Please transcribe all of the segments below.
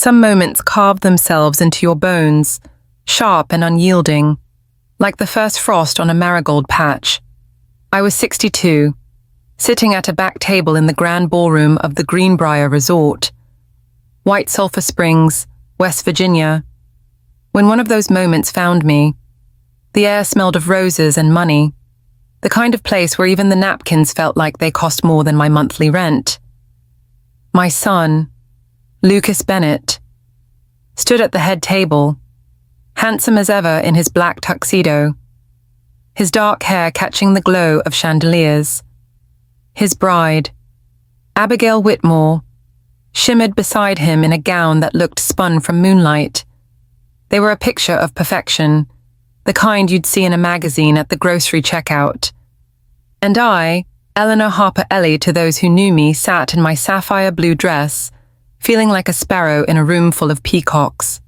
Some moments carve themselves into your bones, sharp and unyielding, like the first frost on a marigold patch. I was 62, sitting at a back table in the grand ballroom of the Greenbrier Resort, White Sulphur Springs, West Virginia, when one of those moments found me. The air smelled of roses and money, the kind of place where even the napkins felt like they cost more than my monthly rent. My son, Lucas Bennett, stood at the head table, handsome as ever in his black tuxedo, his dark hair catching the glow of chandeliers. His bride, Abigail Whitmore, shimmered beside him in a gown that looked spun from moonlight. They were a picture of perfection, the kind you'd see in a magazine at the grocery checkout. And I, Eleanor Harper Ellie to those who knew me, sat in my sapphire blue dress, feeling like a sparrow in a room full of peacocks.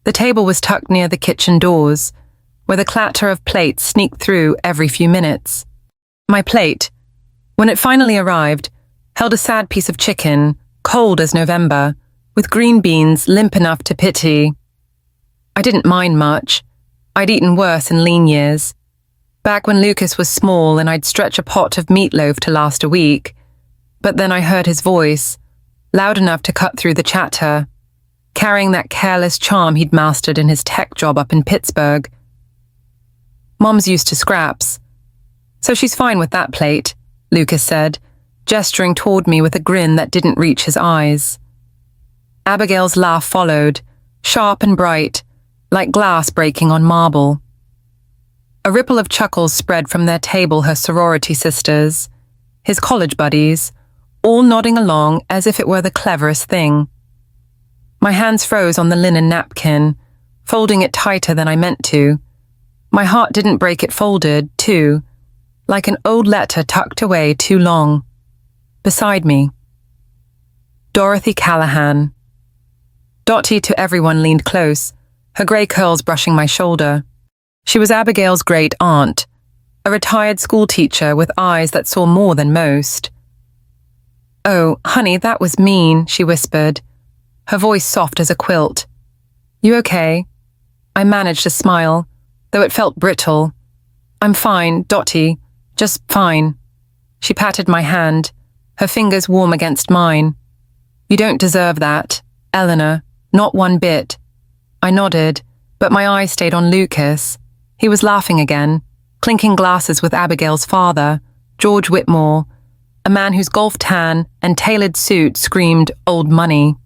The table was tucked near the kitchen doors, where the clatter of plates sneaked through every few minutes. My plate, when it finally arrived, held a sad piece of chicken, cold as November, with green beans limp enough to pity. I didn't mind much. I'd eaten worse in lean years. Back when Lucas was small and I'd stretch a pot of meatloaf to last a week. But then I heard his voice, loud enough to cut through the chatter, carrying that careless charm he'd mastered in his tech job up in Pittsburgh. Mom's used to scraps, so she's fine with that plate, Lucas said, gesturing toward me with a grin that didn't reach his eyes. Abigail's laugh followed, sharp and bright, like glass breaking on marble. A ripple of chuckles spread from their table her sorority sisters, his college buddies, all nodding along as if it were the cleverest thing. My hands froze on the linen napkin, folding it tighter than I meant to. My heart didn't break, it folded, too, like an old letter tucked away too long. Beside me, Dorothy Callahan. Dottie to everyone leaned close, her grey curls brushing my shoulder. She was Abigail's great aunt, a retired schoolteacher with eyes that saw more than most. "Oh, honey, that was mean," she whispered, her voice soft as a quilt. "You okay?" I managed a smile, though it felt brittle. "I'm fine, Dottie, just fine." She patted my hand, her fingers warm against mine. "You don't deserve that, Eleanor, not one bit." I nodded, but my eyes stayed on Lucas. He was laughing again, clinking glasses with Abigail's father, George Whitmore, a man whose golf tan and tailored suit screamed old money.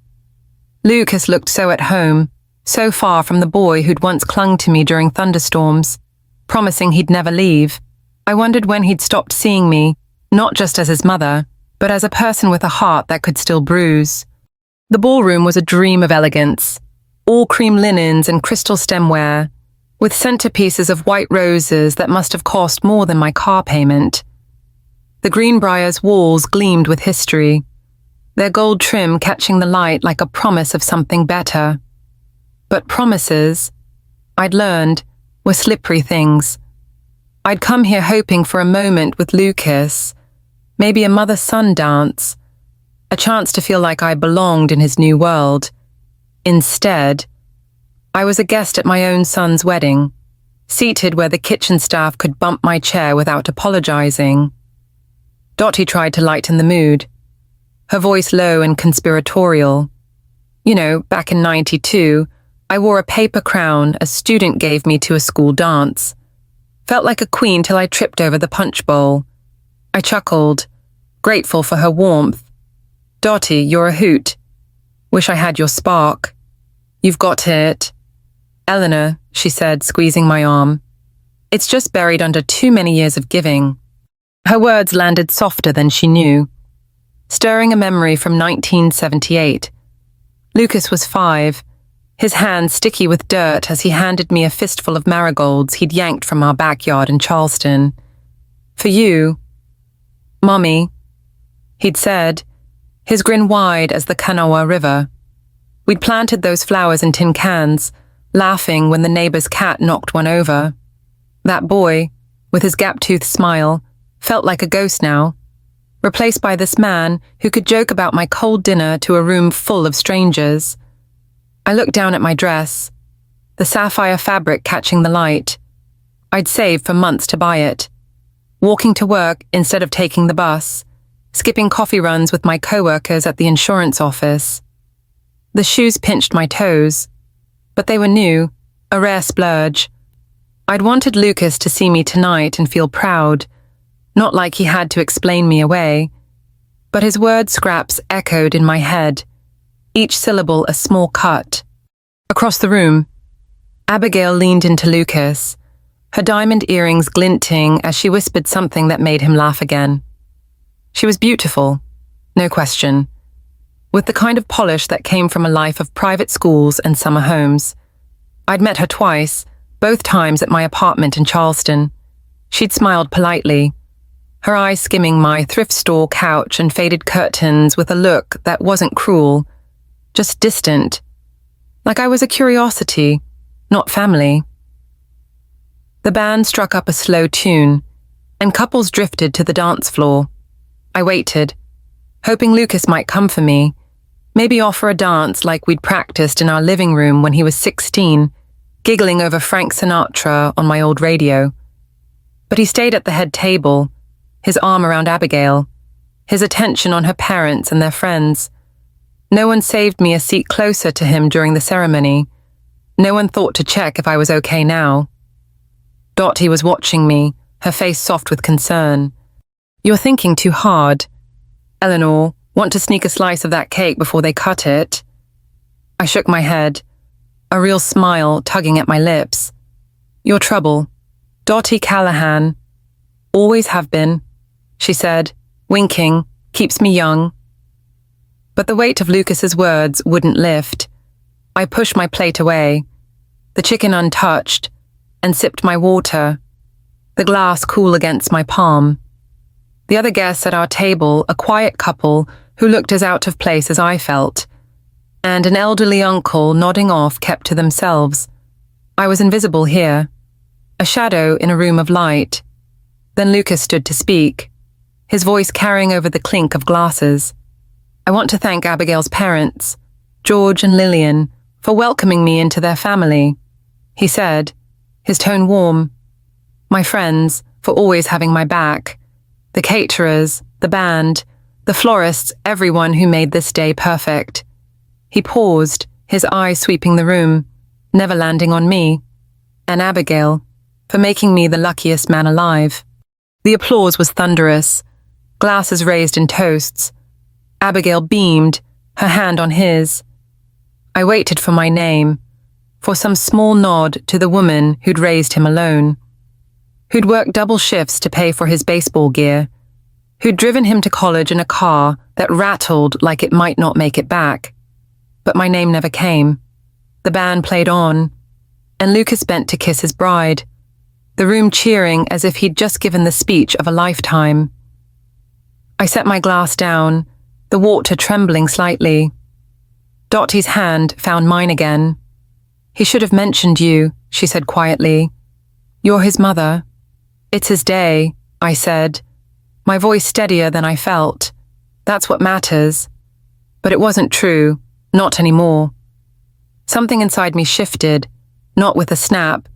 Lucas looked so at home, so far from the boy who'd once clung to me during thunderstorms, promising he'd never leave. I wondered when he'd stopped seeing me, not just as his mother, but as a person with a heart that could still bruise. The ballroom was a dream of elegance, all cream linens and crystal stemware, with centerpieces of white roses that must have cost more than my car payment. The Greenbrier's walls gleamed with history, their gold trim catching the light like a promise of something better. But promises, I'd learned, were slippery things. I'd come here hoping for a moment with Lucas, maybe a mother-son dance, a chance to feel like I belonged in his new world. Instead, I was a guest at my own son's wedding, seated where the kitchen staff could bump my chair without apologizing. Dottie tried to lighten the mood, her voice low and conspiratorial. "You know, back in '92, I wore a paper crown a student gave me to a school dance. Felt like a queen till I tripped over the punch bowl." I chuckled, grateful for her warmth. "Dottie, you're a hoot. Wish I had your spark." "You've got it." "Eleanor," she said, squeezing my arm. "It's just buried under too many years of giving." Her words landed softer than she knew, stirring a memory from 1978. Lucas was 5, his hands sticky with dirt as he handed me a fistful of marigolds he'd yanked from our backyard in Charleston. "For you, Mommy," he'd said, his grin wide as the Kanawha River. We'd planted those flowers in tin cans, laughing when the neighbor's cat knocked one over. That boy, with his gap-toothed smile, felt like a ghost now, replaced by this man who could joke about my cold dinner to a room full of strangers. I looked down at my dress, the sapphire fabric catching the light. I'd saved for months to buy it. Walking to work instead of taking the bus, skipping coffee runs with my coworkers at the insurance office. The shoes pinched my toes, but they were new, a rare splurge. I'd wanted Lucas to see me tonight and feel proud, not like he had to explain me away, but his word scraps echoed in my head, each syllable a small cut. Across the room, Abigail leaned into Lucas, her diamond earrings glinting as she whispered something that made him laugh again. She was beautiful, no question, with the kind of polish that came from a life of private schools and summer homes. I'd met her twice, both times at my apartment in Charleston. She'd smiled politely, her eyes skimming my thrift store couch and faded curtains with a look that wasn't cruel, just distant, like I was a curiosity, not family. The band struck up a slow tune, and couples drifted to the dance floor. I waited, hoping Lucas might come for me, maybe offer a dance like we'd practiced in our living room when he was 16, giggling over Frank Sinatra on my old radio. But he stayed at the head table, his arm around Abigail, his attention on her parents and their friends. No one saved me a seat closer to him during the ceremony. No one thought to check if I was okay now. Dottie was watching me, her face soft with concern. "You're thinking too hard. Eleanor, want to sneak a slice of that cake before they cut it?" I shook my head, a real smile tugging at my lips. "Your trouble. Dottie Callahan. Always have been," she said, winking, "keeps me young." But the weight of Lucas's words wouldn't lift. I pushed my plate away, the chicken untouched, and sipped my water, the glass cool against my palm. The other guests at our table, a quiet couple who looked as out of place as I felt, and an elderly uncle nodding off, kept to themselves. I was invisible here, a shadow in a room of light. Then Lucas stood to speak, his voice carrying over the clink of glasses. "I want to thank Abigail's parents, George and Lillian, for welcoming me into their family," he said, his tone warm. "My friends, for always having my back. The caterers, the band, the florists, everyone who made this day perfect." He paused, his eyes sweeping the room, never landing on me. "And Abigail, for making me the luckiest man alive." The applause was thunderous, glasses raised in toasts. Abigail beamed, her hand on his. I waited for my name, for some small nod to the woman who'd raised him alone, who'd worked double shifts to pay for his baseball gear, who'd driven him to college in a car that rattled like it might not make it back. But my name never came. The band played on, and Lucas bent to kiss his bride, the room cheering as if he'd just given the speech of a lifetime. I set my glass down, the water trembling slightly. Dottie's hand found mine again. "He should have mentioned you," she said quietly. "You're his mother." "It's his day," I said, my voice steadier than I felt. "That's what matters." But it wasn't true, not anymore. Something inside me shifted, not with a snap,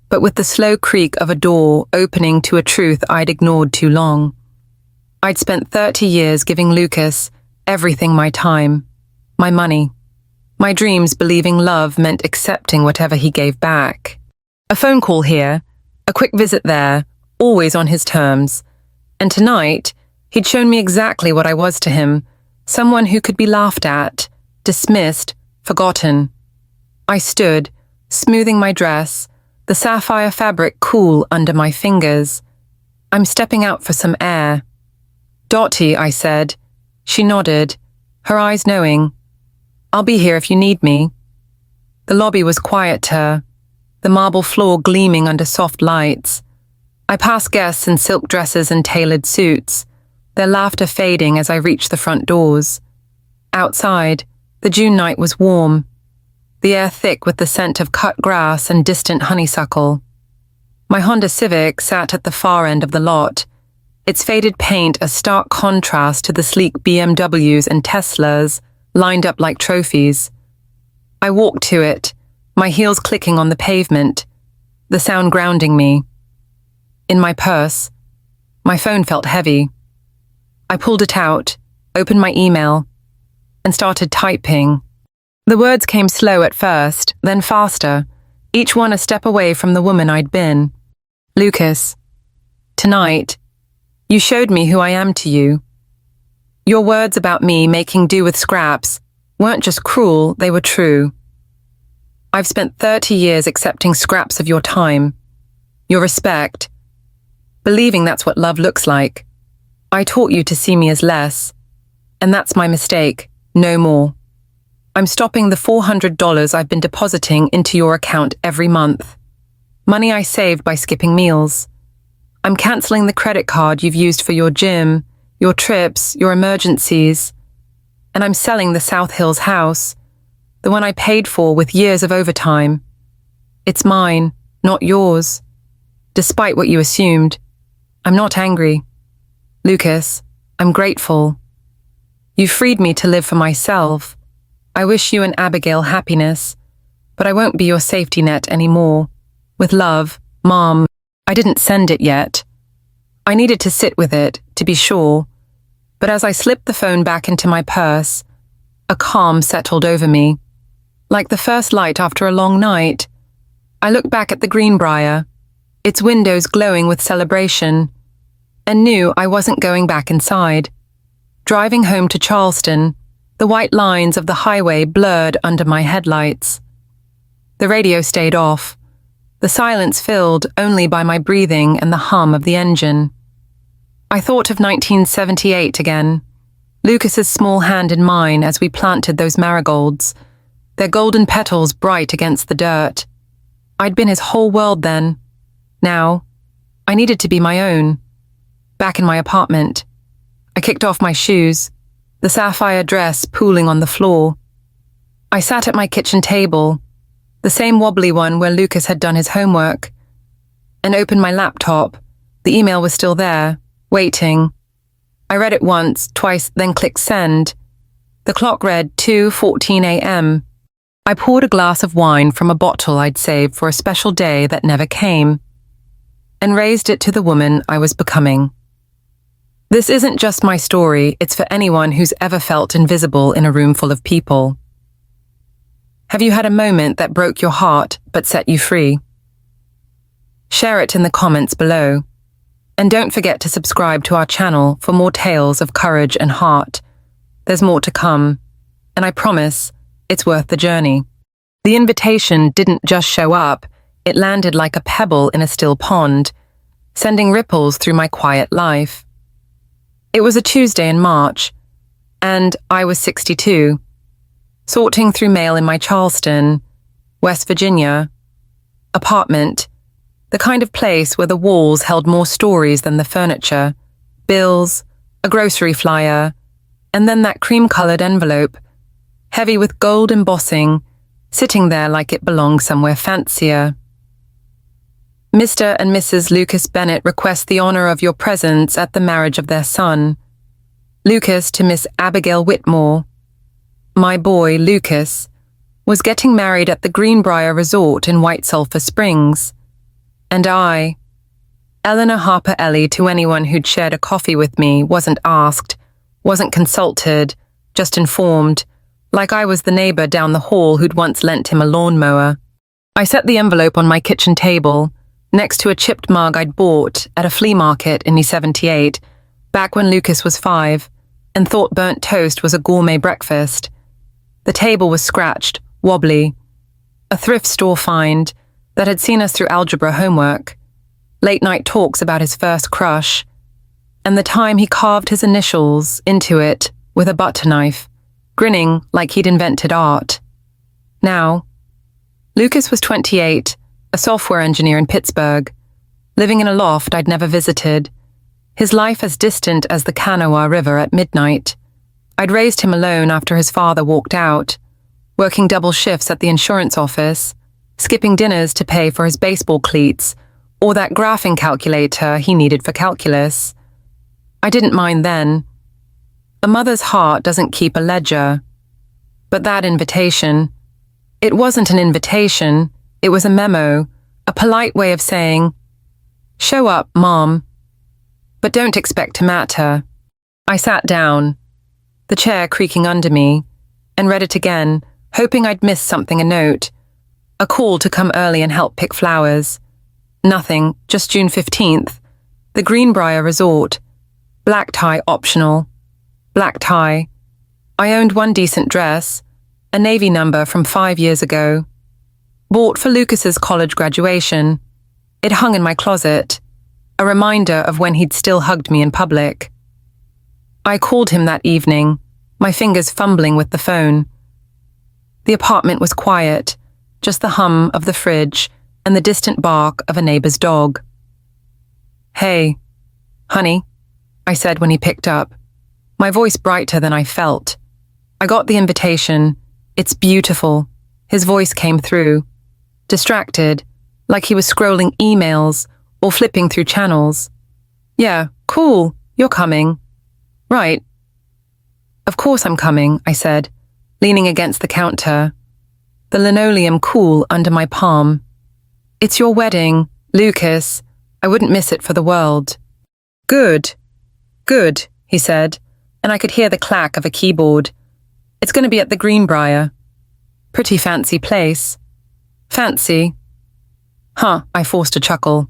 but with the slow creak of a door opening to a truth I'd ignored too long. I'd spent 30 years giving Lucas everything: my time, my money, my dreams, believing love meant accepting whatever he gave back. A phone call here, a quick visit there, always on his terms. And tonight, he'd shown me exactly what I was to him, someone who could be laughed at, dismissed, forgotten. I stood, smoothing my dress, the sapphire fabric cool under my fingers. "I'm stepping out for some air." "Dottie," I said. She nodded, her eyes knowing. "I'll be here if you need me." The lobby was quieter, the marble floor gleaming under soft lights. I passed guests in silk dresses and tailored suits, their laughter fading as I reached the front doors. Outside, the June night was warm, the air thick with the scent of cut grass and distant honeysuckle. My Honda Civic sat at the far end of the lot, its faded paint a stark contrast to the sleek BMWs and Teslas lined up like trophies. I walked to it, my heels clicking on the pavement, the sound grounding me. In my purse, my phone felt heavy. I pulled it out, opened my email, and started typing. The words came slow at first, then faster, each one a step away from the woman I'd been. Lucas, tonight, you showed me who I am to you. Your words about me making do with scraps weren't just cruel, they were true. I've spent 30 years accepting scraps of your time, your respect, believing that's what love looks like. I taught you to see me as less, and that's my mistake, no more. I'm stopping the $400 I've been depositing into your account every month. Money I saved by skipping meals. I'm cancelling the credit card you've used for your gym, your trips, your emergencies. And I'm selling the South Hills house, the one I paid for with years of overtime. It's mine, not yours. Despite what you assumed, I'm not angry. Lucas, I'm grateful. You freed me to live for myself. I wish you and Abigail happiness, but I won't be your safety net anymore. With love, Mom. I didn't send it yet. I needed to sit with it, to be sure, but as I slipped the phone back into my purse, a calm settled over me. Like the first light after a long night, I looked back at the Greenbrier, its windows glowing with celebration, and knew I wasn't going back inside. Driving home to Charleston, the white lines of the highway blurred under my headlights. The radio stayed off, the silence filled only by my breathing and the hum of the engine. I thought of 1978 again, Lucas's small hand in mine as we planted those marigolds, their golden petals bright against the dirt. I'd been his whole world then. Now, I needed to be my own. Back in my apartment, I kicked off my shoes, the sapphire dress pooling on the floor. I sat at my kitchen table, the same wobbly one where Lucas had done his homework, and opened my laptop. The email was still there, waiting. I read it once, twice, then clicked send. The clock read 2:14 a.m. I poured a glass of wine from a bottle I'd saved for a special day that never came, and raised it to the woman I was becoming. This isn't just my story, it's for anyone who's ever felt invisible in a room full of people. Have you had a moment that broke your heart but set you free? Share it in the comments below. And don't forget to subscribe to our channel for more tales of courage and heart. There's more to come, and I promise it's worth the journey. The invitation didn't just show up, it landed like a pebble in a still pond, sending ripples through my quiet life. It was a Tuesday in March, and I was 62, sorting through mail in my Charleston, West Virginia, apartment, the kind of place where the walls held more stories than the furniture, bills, a grocery flyer, and then that cream-colored envelope, heavy with gold embossing, sitting there like it belonged somewhere fancier. Mr. and Mrs. Lucas Bennett request the honor of your presence at the marriage of their son. Lucas to Miss Abigail Whitmore. My boy, Lucas, was getting married at the Greenbrier Resort in White Sulphur Springs. And I, Eleanor Harper Ellie, to anyone who'd shared a coffee with me, wasn't asked, wasn't consulted, just informed, like I was the neighbor down the hall who'd once lent him a lawnmower. I set the envelope on my kitchen table, next to a chipped mug I'd bought at a flea market in 1978, back when Lucas was 5, and thought burnt toast was a gourmet breakfast. The table was scratched, wobbly, a thrift store find that had seen us through algebra homework, late-night talks about his first crush, and the time he carved his initials into it with a butter knife, grinning like he'd invented art. Now, Lucas was 28, a software engineer in Pittsburgh, living in a loft I'd never visited, his life as distant as the Kanawha River at midnight. I'd raised him alone after his father walked out, working double shifts at the insurance office, skipping dinners to pay for his baseball cleats, or that graphing calculator he needed for calculus. I didn't mind then. A mother's heart doesn't keep a ledger. But that invitation, it wasn't an invitation, it was a memo, a polite way of saying, "Show up, Mom, but don't expect to matter." I sat down, the chair creaking under me, and read it again, hoping I'd missed something, a note, a call to come early and help pick flowers. Nothing, just June 15th, the Greenbrier Resort, black tie optional, black tie. I owned one decent dress, a navy number from 5 years ago. Bought for Lucas's college graduation. It hung in my closet, a reminder of when he'd still hugged me in public. I called him that evening, my fingers fumbling with the phone. The apartment was quiet, just the hum of the fridge and the distant bark of a neighbor's dog. "Hey, honey," I said when he picked up, my voice brighter than I felt. "I got the invitation. It's beautiful." His voice came through, distracted, like he was scrolling emails or flipping through channels. "Yeah, cool, you're coming." "Right." "Of course I'm coming," I said, leaning against the counter, the linoleum cool under my palm. "It's your wedding, Lucas. I wouldn't miss it for the world." Good, he said, and I could hear the clack of a keyboard. "It's going to be at the Greenbrier. Pretty fancy place." "Fancy?" "Huh," I forced a chuckle,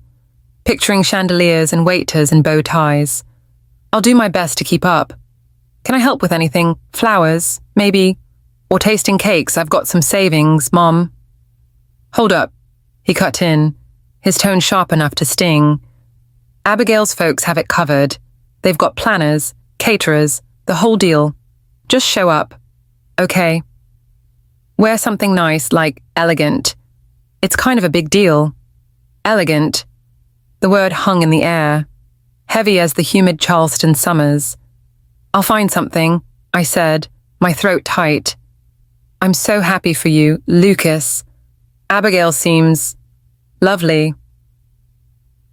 picturing chandeliers and waiters in bow ties. "I'll do my best to keep up. Can I help with anything? Flowers, maybe? Or tasting cakes? I've got some savings, Mom." "Hold up," he cut in, his tone sharp enough to sting. "Abigail's folks have it covered. They've got planners, caterers, the whole deal. Just show up. Okay. Wear something nice, like elegant. It's kind of a big deal." Elegant. The word hung in the air, heavy as the humid Charleston summers. "I'll find something," I said, my throat tight. "I'm so happy for you, Lucas. Abigail seems lovely."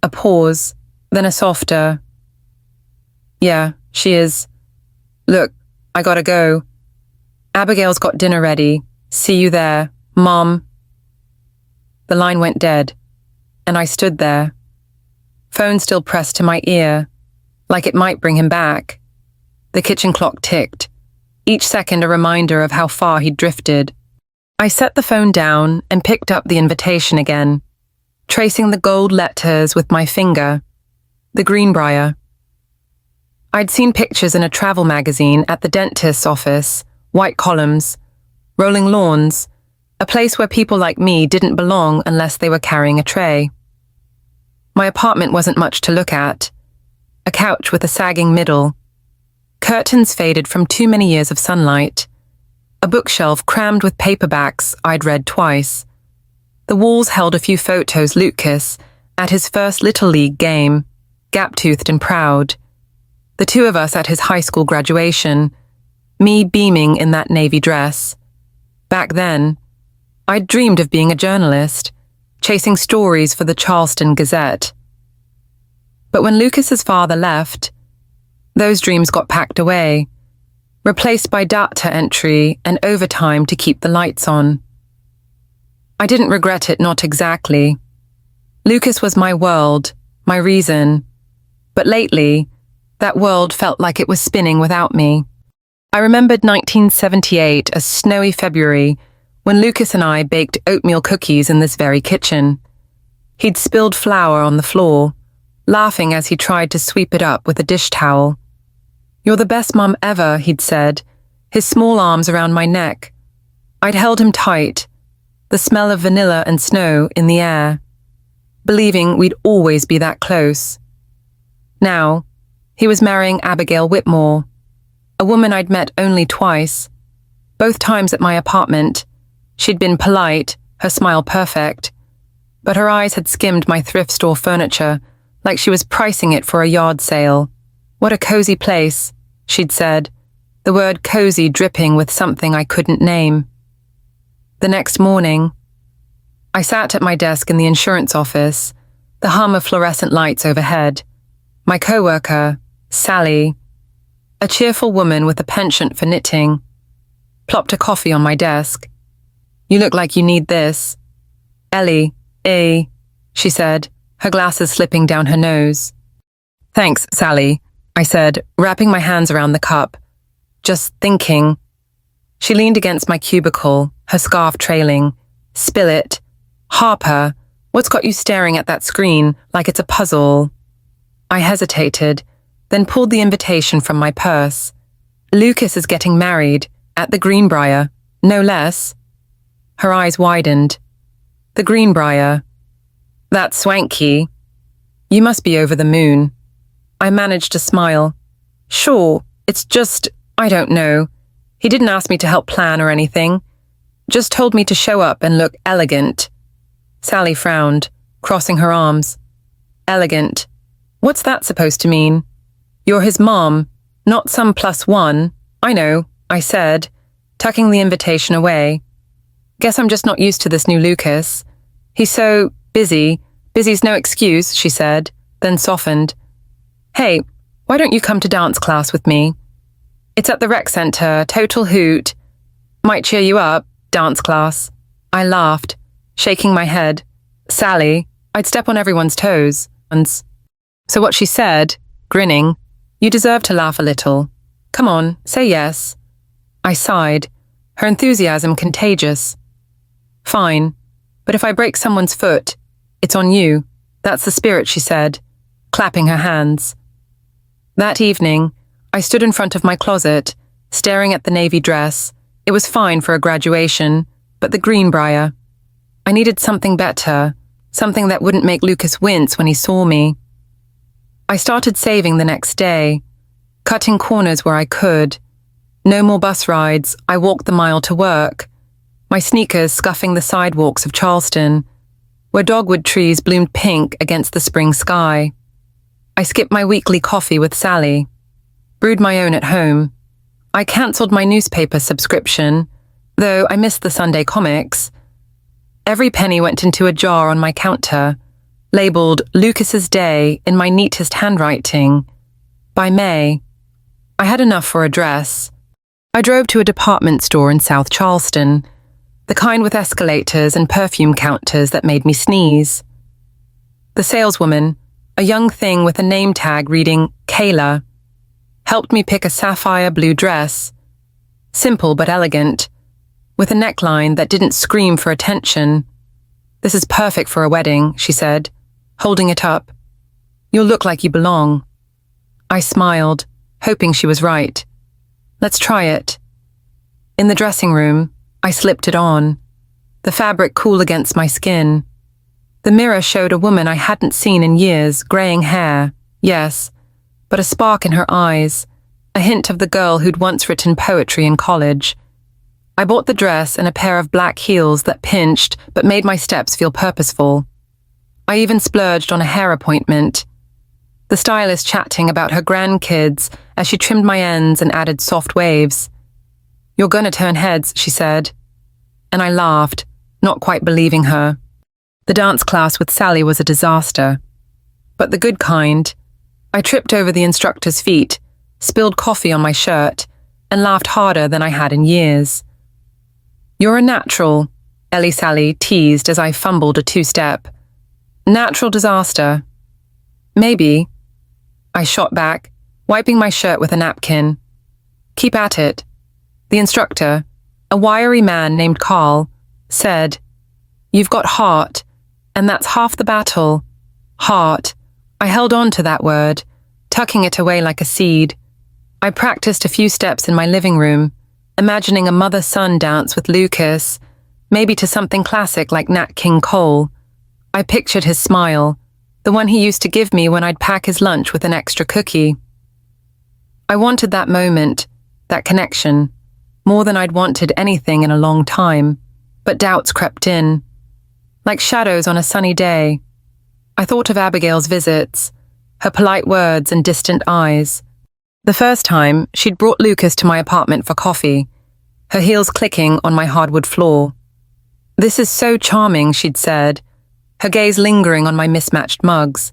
A pause, then a softer, "Yeah, she is. Look, I gotta go. Abigail's got dinner ready. See you there, Mom." The line went dead, and I stood there, phone still pressed to my ear, like it might bring him back. The kitchen clock ticked, each second a reminder of how far he'd drifted. I set the phone down and picked up the invitation again, tracing the gold letters with my finger. The Greenbrier. I'd seen pictures in a travel magazine at the dentist's office, white columns, rolling lawns, a place where people like me didn't belong unless they were carrying a tray. My apartment wasn't much to look at. A couch with a sagging middle. Curtains faded from too many years of sunlight. A bookshelf crammed with paperbacks I'd read twice. The walls held a few photos Lucas at his first Little League game, gap-toothed and proud. The two of us at his high school graduation, me beaming in that navy dress. Back then, I'd dreamed of being a journalist, chasing stories for the Charleston Gazette. But when Lucas's father left, those dreams got packed away, replaced by data entry and overtime to keep the lights on. I didn't regret it, not exactly. Lucas was my world, my reason, but lately, that world felt like it was spinning without me. I remembered 1978, a snowy February, when Lucas and I baked oatmeal cookies in this very kitchen. He'd spilled flour on the floor, laughing as he tried to sweep it up with a dish towel. "You're the best mum ever," he'd said, his small arms around my neck. I'd held him tight, the smell of vanilla and snow in the air, believing we'd always be that close. Now, he was marrying Abigail Whitmore, a woman I'd met only twice, both times at my apartment. She'd been polite, her smile perfect, but her eyes had skimmed my thrift store furniture like she was pricing it for a yard sale. "What a cozy place," she'd said, the word cozy dripping with something I couldn't name. The next morning, I sat at my desk in the insurance office, the hum of fluorescent lights overhead. My coworker, Sally, a cheerful woman with a penchant for knitting, plopped a coffee on my desk. You look like you need this. Ellie, she said, her glasses slipping down her nose. Thanks, Sally, I said, wrapping my hands around the cup. Just thinking. She leaned against my cubicle, her scarf trailing. Spill it. Harper, what's got you staring at that screen like it's a puzzle? I hesitated, then pulled the invitation from my purse. Lucas is getting married, at the Greenbrier, no less. Her eyes widened. The Greenbrier. That's swanky. You must be over the moon. I managed to smile. Sure, it's just, I don't know. He didn't ask me to help plan or anything. Just told me to show up and look elegant. Sally frowned, crossing her arms. Elegant. What's that supposed to mean? You're his mom, not some +1. I know, I said, tucking the invitation away. Guess I'm just not used to this new Lucas. He's so busy. Busy's no excuse, she said, then softened. Hey, why don't you come to dance class with me? It's at the rec center, total hoot. Might cheer you up, dance class. I laughed, shaking my head. Sally, I'd step on everyone's toes. So what she said, grinning, you deserve to laugh a little. Come on, say yes. I sighed, her enthusiasm contagious. Fine, but if I break someone's foot, it's on you. That's the spirit, she said, clapping her hands. That evening, I stood in front of my closet, staring at the navy dress. It was fine for a graduation, but the Greenbrier. I needed something better, something that wouldn't make Lucas wince when he saw me. I started saving the next day, cutting corners where I could. No more bus rides, I walked the mile to work, my sneakers scuffing the sidewalks of Charleston, where dogwood trees bloomed pink against the spring sky. I skipped my weekly coffee with Sally, brewed my own at home. I cancelled my newspaper subscription, though I missed the Sunday comics. Every penny went into a jar on my counter, labelled Lucas's Day in my neatest handwriting. By May, I had enough for a dress. I drove to a department store in South Charleston, the kind with escalators and perfume counters that made me sneeze. The saleswoman, a young thing with a name tag reading Kayla, helped me pick a sapphire blue dress, simple but elegant, with a neckline that didn't scream for attention. This is perfect for a wedding, she said, holding it up. You'll look like you belong. I smiled, hoping she was right. Let's try it. In the dressing room, I slipped it on, the fabric cool against my skin. The mirror showed a woman I hadn't seen in years, graying hair, yes, but a spark in her eyes, a hint of the girl who'd once written poetry in college. I bought the dress and a pair of black heels that pinched but made my steps feel purposeful. I even splurged on a hair appointment. The stylist chatting about her grandkids as she trimmed my ends and added soft waves. You're gonna turn heads, she said. And I laughed, not quite believing her. The dance class with Sally was a disaster. But the good kind. I tripped over the instructor's feet, spilled coffee on my shirt, and laughed harder than I had in years. You're a natural, Sally teased as I fumbled a two-step. Natural disaster. Maybe. I shot back, wiping my shirt with a napkin. Keep at it. The instructor, a wiry man named Carl, said, You've got heart, and that's half the battle. Heart. I held on to that word, tucking it away like a seed. I practiced a few steps in my living room, imagining a mother-son dance with Lucas, maybe to something classic like Nat King Cole. I pictured his smile, the one he used to give me when I'd pack his lunch with an extra cookie. I wanted that moment, that connection, more than I'd wanted anything in a long time, but doubts crept in. Like shadows on a sunny day, I thought of Abigail's visits, her polite words and distant eyes. The first time, she'd brought Lucas to my apartment for coffee, her heels clicking on my hardwood floor. This is so charming, she'd said, her gaze lingering on my mismatched mugs.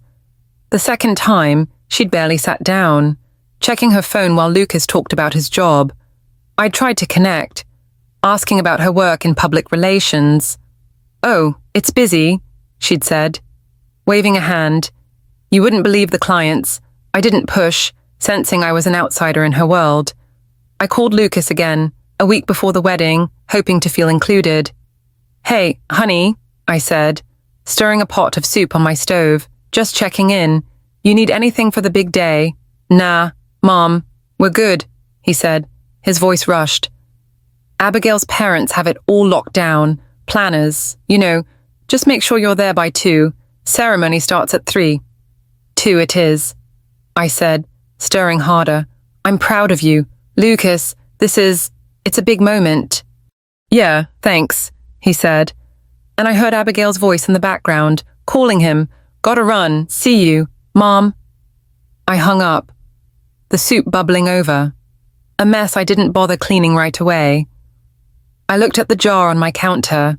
The second time, she'd barely sat down, checking her phone while Lucas talked about his job. I'd tried to connect, asking about her work in public relations. "Oh, it's busy," she'd said, waving a hand. "You wouldn't believe the clients. I didn't push, sensing I was an outsider in her world. I called Lucas again, a week before the wedding, hoping to feel included. "Hey, honey," I said, stirring a pot of soup on my stove, "just checking in. You need anything for the big day?" "Nah, Mom, we're good," he said, his voice rushed. "Abigail's parents have it all locked down. Planners, just make sure you're there by 2. Ceremony starts at 3. 2 it is," I said, stirring harder. "I'm proud of you. Lucas, it's a big moment." "Yeah, thanks," he said, and I heard Abigail's voice in the background, calling him. "Gotta run, see you, Mom." I hung up, the soup bubbling over, a mess I didn't bother cleaning right away. I looked at the jar on my counter,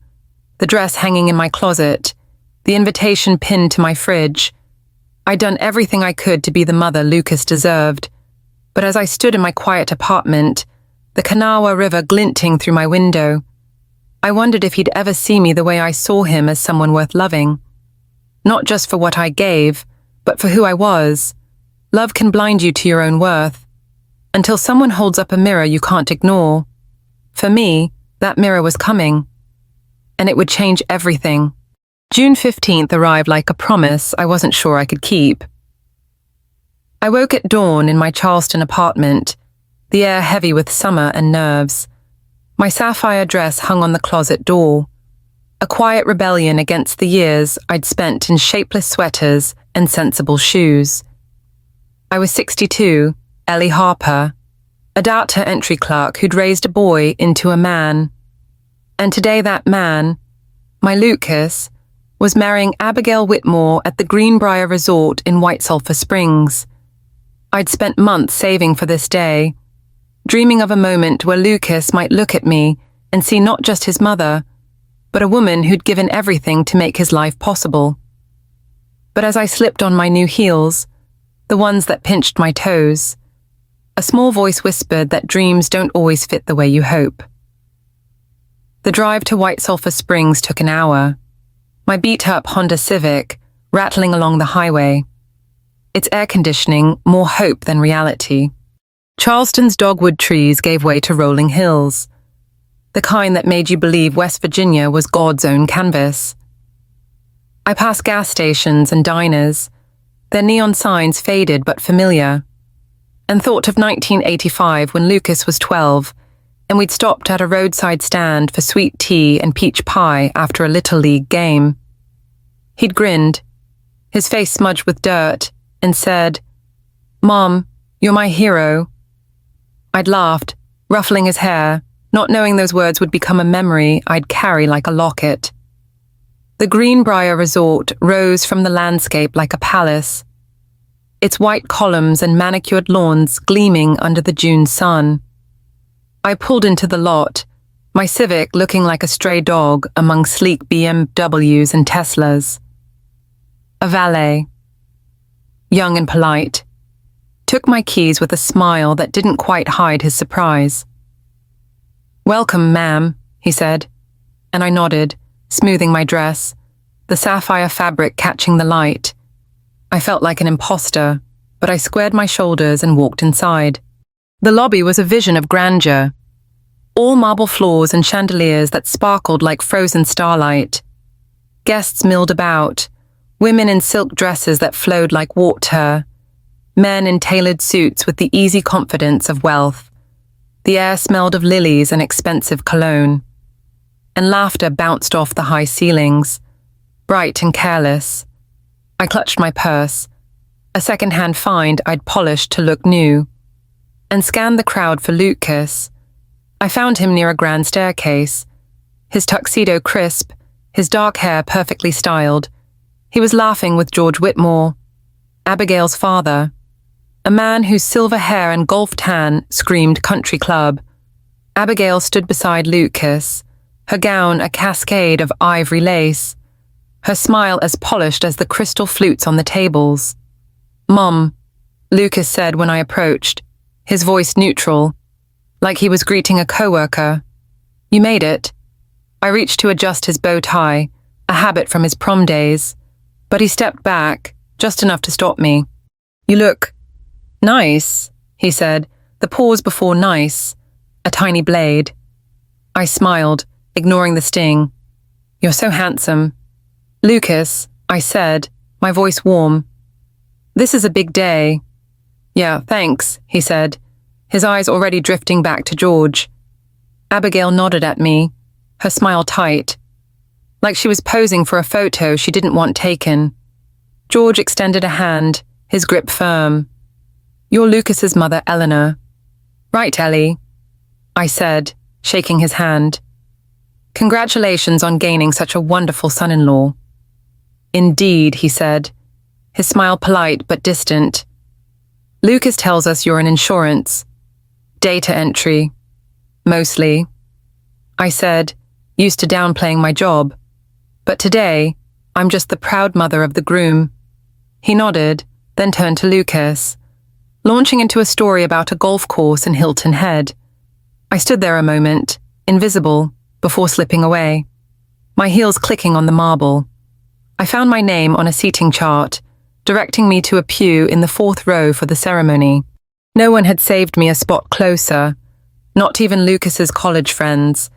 the dress hanging in my closet, the invitation pinned to my fridge. I'd done everything I could to be the mother Lucas deserved, but as I stood in my quiet apartment, the Kanawha River glinting through my window, I wondered if he'd ever see me the way I saw him as someone worth loving. Not just for what I gave, but for who I was. Love can blind you to your own worth, until someone holds up a mirror you can't ignore. For me, that mirror was coming, and it would change everything. June 15th arrived like a promise I wasn't sure I could keep. I woke at dawn in my Charleston apartment, the air heavy with summer and nerves. My sapphire dress hung on the closet door, a quiet rebellion against the years I'd spent in shapeless sweaters and sensible shoes. I was 62, Ellie Harper, a data entry clerk who'd raised a boy into a man. And today that man, my Lucas, was marrying Abigail Whitmore at the Greenbrier Resort in White Sulphur Springs. I'd spent months saving for this day, dreaming of a moment where Lucas might look at me and see not just his mother, but a woman who'd given everything to make his life possible. But as I slipped on my new heels, the ones that pinched my toes, a small voice whispered that dreams don't always fit the way you hope. The drive to White Sulphur Springs took an hour, my beat-up Honda Civic rattling along the highway, its air conditioning more hope than reality. Charleston's dogwood trees gave way to rolling hills, the kind that made you believe West Virginia was God's own canvas. I passed gas stations and diners, their neon signs faded but familiar, and thought of 1985 when Lucas was 12 and we'd stopped at a roadside stand for sweet tea and peach pie after a Little League game. He'd grinned, his face smudged with dirt, and said, "Mom, you're my hero." I'd laughed, ruffling his hair, not knowing those words would become a memory I'd carry like a locket. The Greenbrier Resort rose from the landscape like a palace, its white columns and manicured lawns gleaming under the June sun. I pulled into the lot, my Civic looking like a stray dog among sleek BMWs and Teslas. A valet, young and polite, took my keys with a smile that didn't quite hide his surprise. "Welcome, ma'am," he said, and I nodded, smoothing my dress, the sapphire fabric catching the light. I felt like an imposter, but I squared my shoulders and walked inside. The lobby was a vision of grandeur, all marble floors and chandeliers that sparkled like frozen starlight. Guests milled about, women in silk dresses that flowed like water, men in tailored suits with the easy confidence of wealth. The air smelled of lilies and expensive cologne, and laughter bounced off the high ceilings, bright and careless. I clutched my purse, a second-hand find I'd polished to look new, and scanned the crowd for Lucas. I found him near a grand staircase, his tuxedo crisp, his dark hair perfectly styled. He was laughing with George Whitmore, Abigail's father, a man whose silver hair and golf tan screamed country club. Abigail stood beside Lucas, her gown a cascade of ivory lace, her smile as polished as the crystal flutes on the tables. "Mom," Lucas said when I approached, his voice neutral, like he was greeting a coworker. "You made it." I reached to adjust his bow tie, a habit from his prom days, but he stepped back, just enough to stop me. "You look nice," he said, the pause before nice, a tiny blade. I smiled, ignoring the sting. "You're so handsome." "Lucas," I said, my voice warm. "This is a big day." "Yeah, thanks," he said, his eyes already drifting back to George. Abigail nodded at me, her smile tight, like she was posing for a photo she didn't want taken. George extended a hand, his grip firm. "You're Lucas's mother, Eleanor." "Right, Ellie," I said, shaking his hand. "Congratulations on gaining such a wonderful son-in-law." "Indeed," he said, his smile polite but distant. "Lucas tells us you're in insurance. Data entry. Mostly." I said, used to downplaying my job. "But today, I'm just the proud mother of the groom." He nodded, then turned to Lucas, launching into a story about a golf course in Hilton Head. I stood there a moment, invisible, before slipping away, my heels clicking on the marble. I found my name on a seating chart, directing me to a pew in the 4th row for the ceremony. No one had saved me a spot closer, not even Lucas's college friends,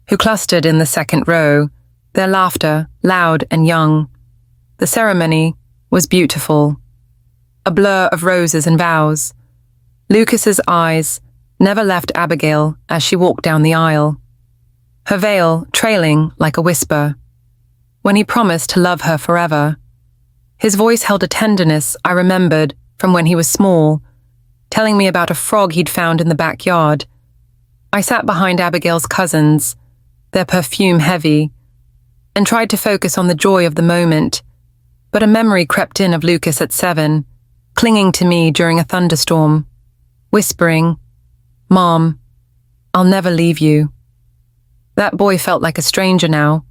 who clustered in the 2nd row, their laughter loud and young. The ceremony was beautiful, a blur of roses and vows. Lucas's eyes never left Abigail as she walked down the aisle, her veil trailing like a whisper, when he promised to love her forever. His voice held a tenderness I remembered from when he was small, telling me about a frog he'd found in the backyard. I sat behind Abigail's cousins, their perfume heavy, and tried to focus on the joy of the moment, but a memory crept in of Lucas at 7, clinging to me during a thunderstorm, whispering, "Mom, I'll never leave you." That boy felt like a stranger now,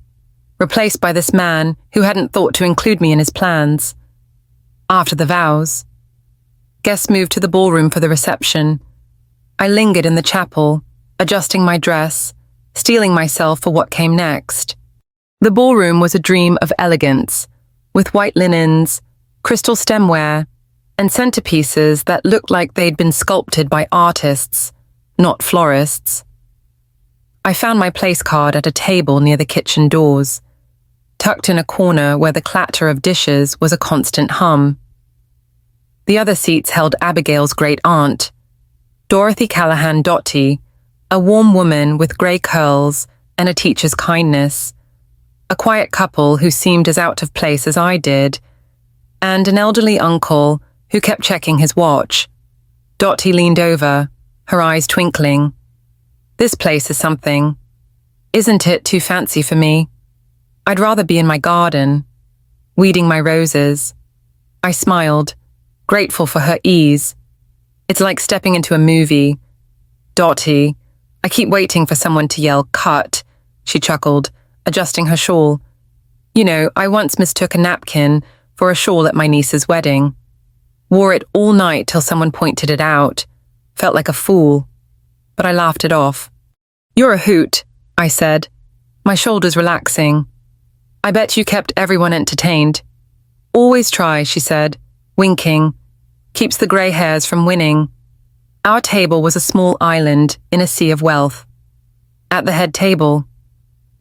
replaced by this man who hadn't thought to include me in his plans. After the vows, guests moved to the ballroom for the reception. I lingered in the chapel, adjusting my dress, steeling myself for what came next. The ballroom was a dream of elegance, with white linens, crystal stemware, and centerpieces that looked like they'd been sculpted by artists, not florists. I found my place card at a table near the kitchen doors, tucked in a corner where the clatter of dishes was a constant hum. The other seats held Abigail's great aunt, Dorothy Callahan Dotty, a warm woman with grey curls and a teacher's kindness, a quiet couple who seemed as out of place as I did, and an elderly uncle who kept checking his watch. Dotty leaned over, her eyes twinkling. "This place is something. Isn't it too fancy for me? I'd rather be in my garden, weeding my roses." I smiled, grateful for her ease. "It's like stepping into a movie." "Dotty, I keep waiting for someone to yell, 'Cut,'" she chuckled, adjusting her shawl. "You know, I once mistook a napkin for a shawl at my niece's wedding. Wore it all night till someone pointed it out. Felt like a fool, but I laughed it off." "You're a hoot," I said, my shoulders relaxing. "I bet you kept everyone entertained." "Always try," she said, winking. "Keeps the grey hairs from winning." Our table was a small island in a sea of wealth. At the head table,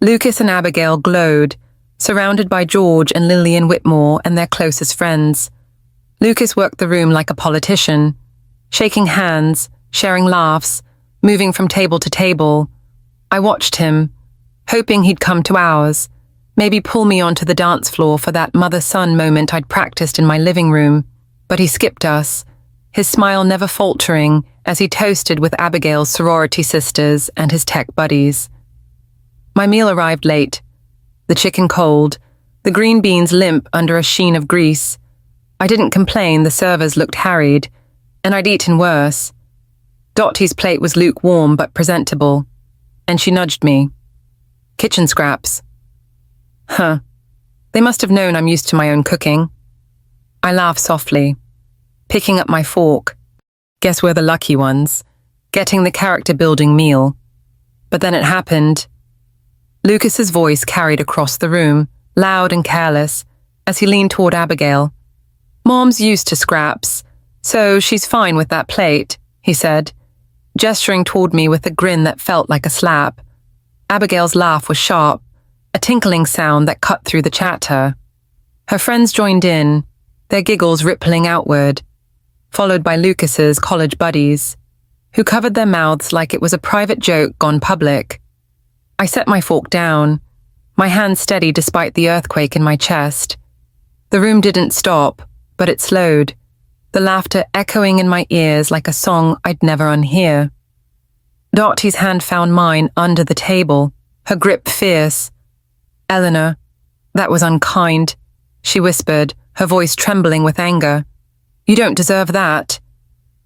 Lucas and Abigail glowed, surrounded by George and Lillian Whitmore and their closest friends. Lucas worked the room like a politician, shaking hands, sharing laughs, moving from table to table. I watched him, hoping he'd come to ours, maybe pull me onto the dance floor for that mother-son moment I'd practiced in my living room. But he skipped us, his smile never faltering as he toasted with Abigail's sorority sisters and his tech buddies. My meal arrived late, the chicken cold, the green beans limp under a sheen of grease. I didn't complain, the servers looked harried, and I'd eaten worse. Dotty's plate was lukewarm but presentable, and she nudged me. "Kitchen scraps." "Huh. They must have known I'm used to my own cooking." I laughed softly. picking up my fork. Guess we're the lucky ones, getting the character-building meal. But then it happened. Lucas's voice carried across the room, loud and careless, as he leaned toward Abigail. "Mom's used to scraps, so she's fine with that plate," he said, gesturing toward me with a grin that felt like a slap. Abigail's laugh was sharp, a tinkling sound that cut through the chatter. Her friends joined in, their giggles rippling outward, followed by Lucas's college buddies, who covered their mouths like it was a private joke gone public. I set my fork down, my hand steady despite the earthquake in my chest. The room didn't stop, but it slowed, the laughter echoing in my ears like a song I'd never unhear. Dottie's hand found mine under the table, her grip fierce. "Eleanor, that was unkind," she whispered, her voice trembling with anger. "You don't deserve that."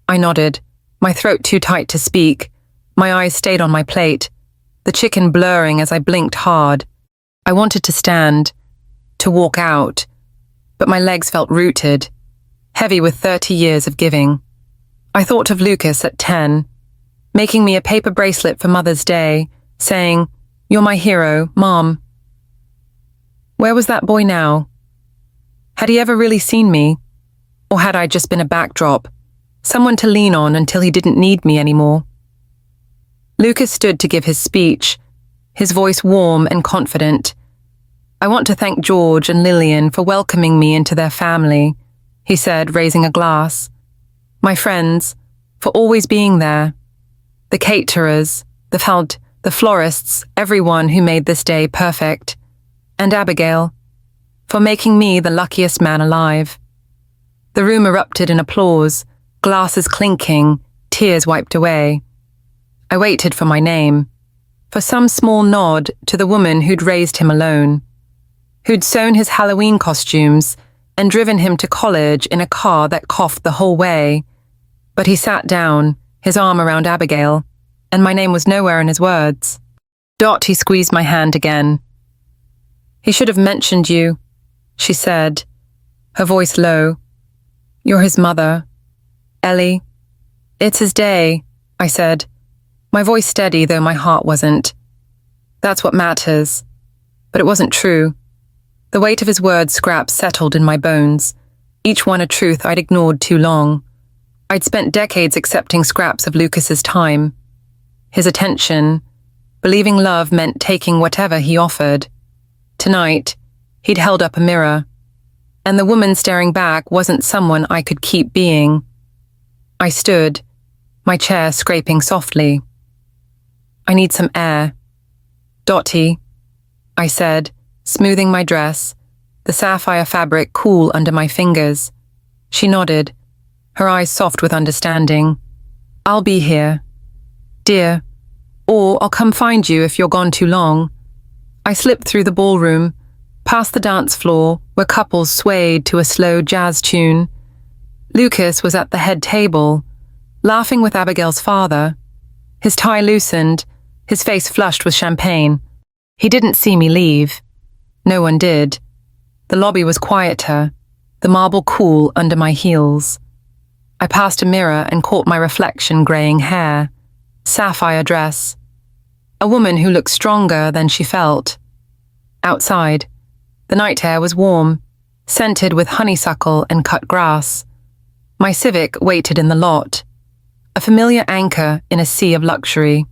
I nodded, my throat too tight to speak. My eyes stayed on my plate, the chicken blurring as I blinked hard. I wanted to stand, to walk out, but my legs felt rooted, heavy with 30 years of giving. I thought of Lucas at 10, making me a paper bracelet for Mother's Day, saying, "You're my hero, Mom." Where was that boy now? Had he ever really seen me? Or had I just been a backdrop, someone to lean on until he didn't need me anymore? Lucas stood to give his speech, his voice warm and confident. "I want to thank George and Lillian for welcoming me into their family," he said, raising a glass. "My friends, for always being there. The caterers, the florists, everyone who made this day perfect. And Abigail, for making me the luckiest man alive." The room erupted in applause, glasses clinking, tears wiped away. I waited for my name, for some small nod to the woman who'd raised him alone, who'd sewn his Halloween costumes and driven him to college in a car that coughed the whole way. But he sat down, his arm around Abigail, and my name was nowhere in his words. Dottie squeezed my hand again. "He should have mentioned you," she said, her voice low. "You're his mother. Ellie." "It's his day," I said, my voice steady though my heart wasn't. "That's what matters." But it wasn't true. The weight of his words scraps settled in my bones, each one a truth I'd ignored too long. I'd spent decades accepting scraps of Lucas's time, his attention, believing love meant taking whatever he offered. Tonight, he'd held up a mirror, and the woman staring back wasn't someone I could keep being. I stood, my chair scraping softly. "I need some air." "Dottie," I said, smoothing my dress, the sapphire fabric cool under my fingers. She nodded, her eyes soft with understanding. "I'll be here, dear, or I'll come find you if you're gone too long." I slipped through the ballroom, past the dance floor where couples swayed to a slow jazz tune. Lucas was at the head table, laughing with Abigail's father. His tie loosened, his face flushed with champagne. He didn't see me leave. No one did. The lobby was quieter, the marble cool under my heels. I passed a mirror and caught my reflection graying hair, sapphire dress. A woman who looked stronger than she felt. Outside, the night air was warm, scented with honeysuckle and cut grass. My Civic waited in the lot, a familiar anchor in a sea of luxury.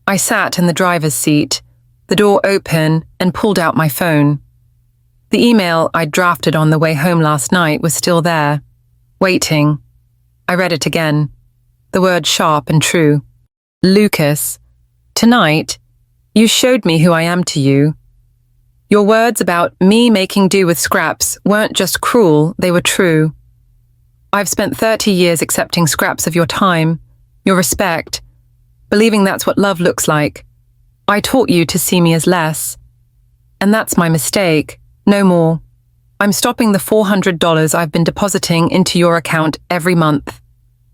I sat in the driver's seat, the door open, and pulled out my phone. The email I'd drafted on the way home last night was still there, waiting. I read it again, the words sharp and true. "Lucas, tonight, you showed me who I am to you. Your words about me making do with scraps weren't just cruel, they were true. I've spent 30 years accepting scraps of your time, your respect, believing that's what love looks like. I taught you to see me as less. And that's my mistake, no more. I'm stopping the $400 I've been depositing into your account every month,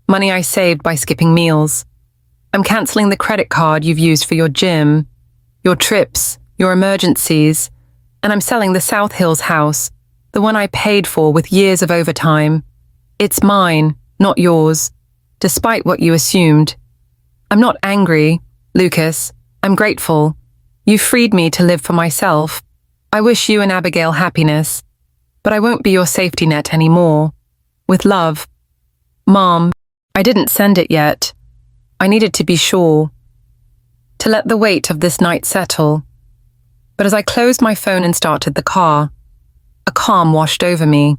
money I saved by skipping meals. I'm cancelling the credit card you've used for your gym, your trips, your emergencies, and I'm selling the South Hills house, the one I paid for with years of overtime. It's mine, not yours, despite what you assumed. I'm not angry, Lucas. I'm grateful. You freed me to live for myself. I wish you and Abigail happiness, but I won't be your safety net anymore. With love. Mom. I didn't send it yet. I needed to be sure. To let the weight of this night settle. But as I closed my phone and started the car, a calm washed over me,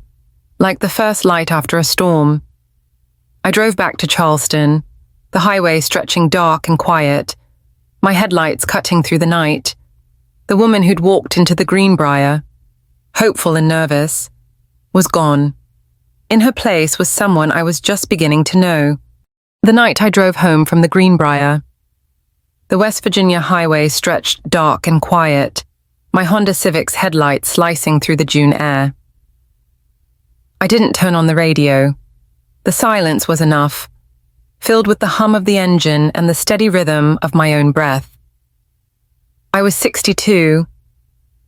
like the first light after a storm. I drove back to Charleston, the highway stretching dark and quiet, my headlights cutting through the night. The woman who'd walked into the Greenbrier, hopeful and nervous, was gone. In her place was someone I was just beginning to know. The night I drove home from the Greenbrier, the West Virginia highway stretched dark and quiet, my Honda Civic's headlights slicing through the June air. I didn't turn on the radio. The silence was enough, filled with the hum of the engine and the steady rhythm of my own breath. I was 62,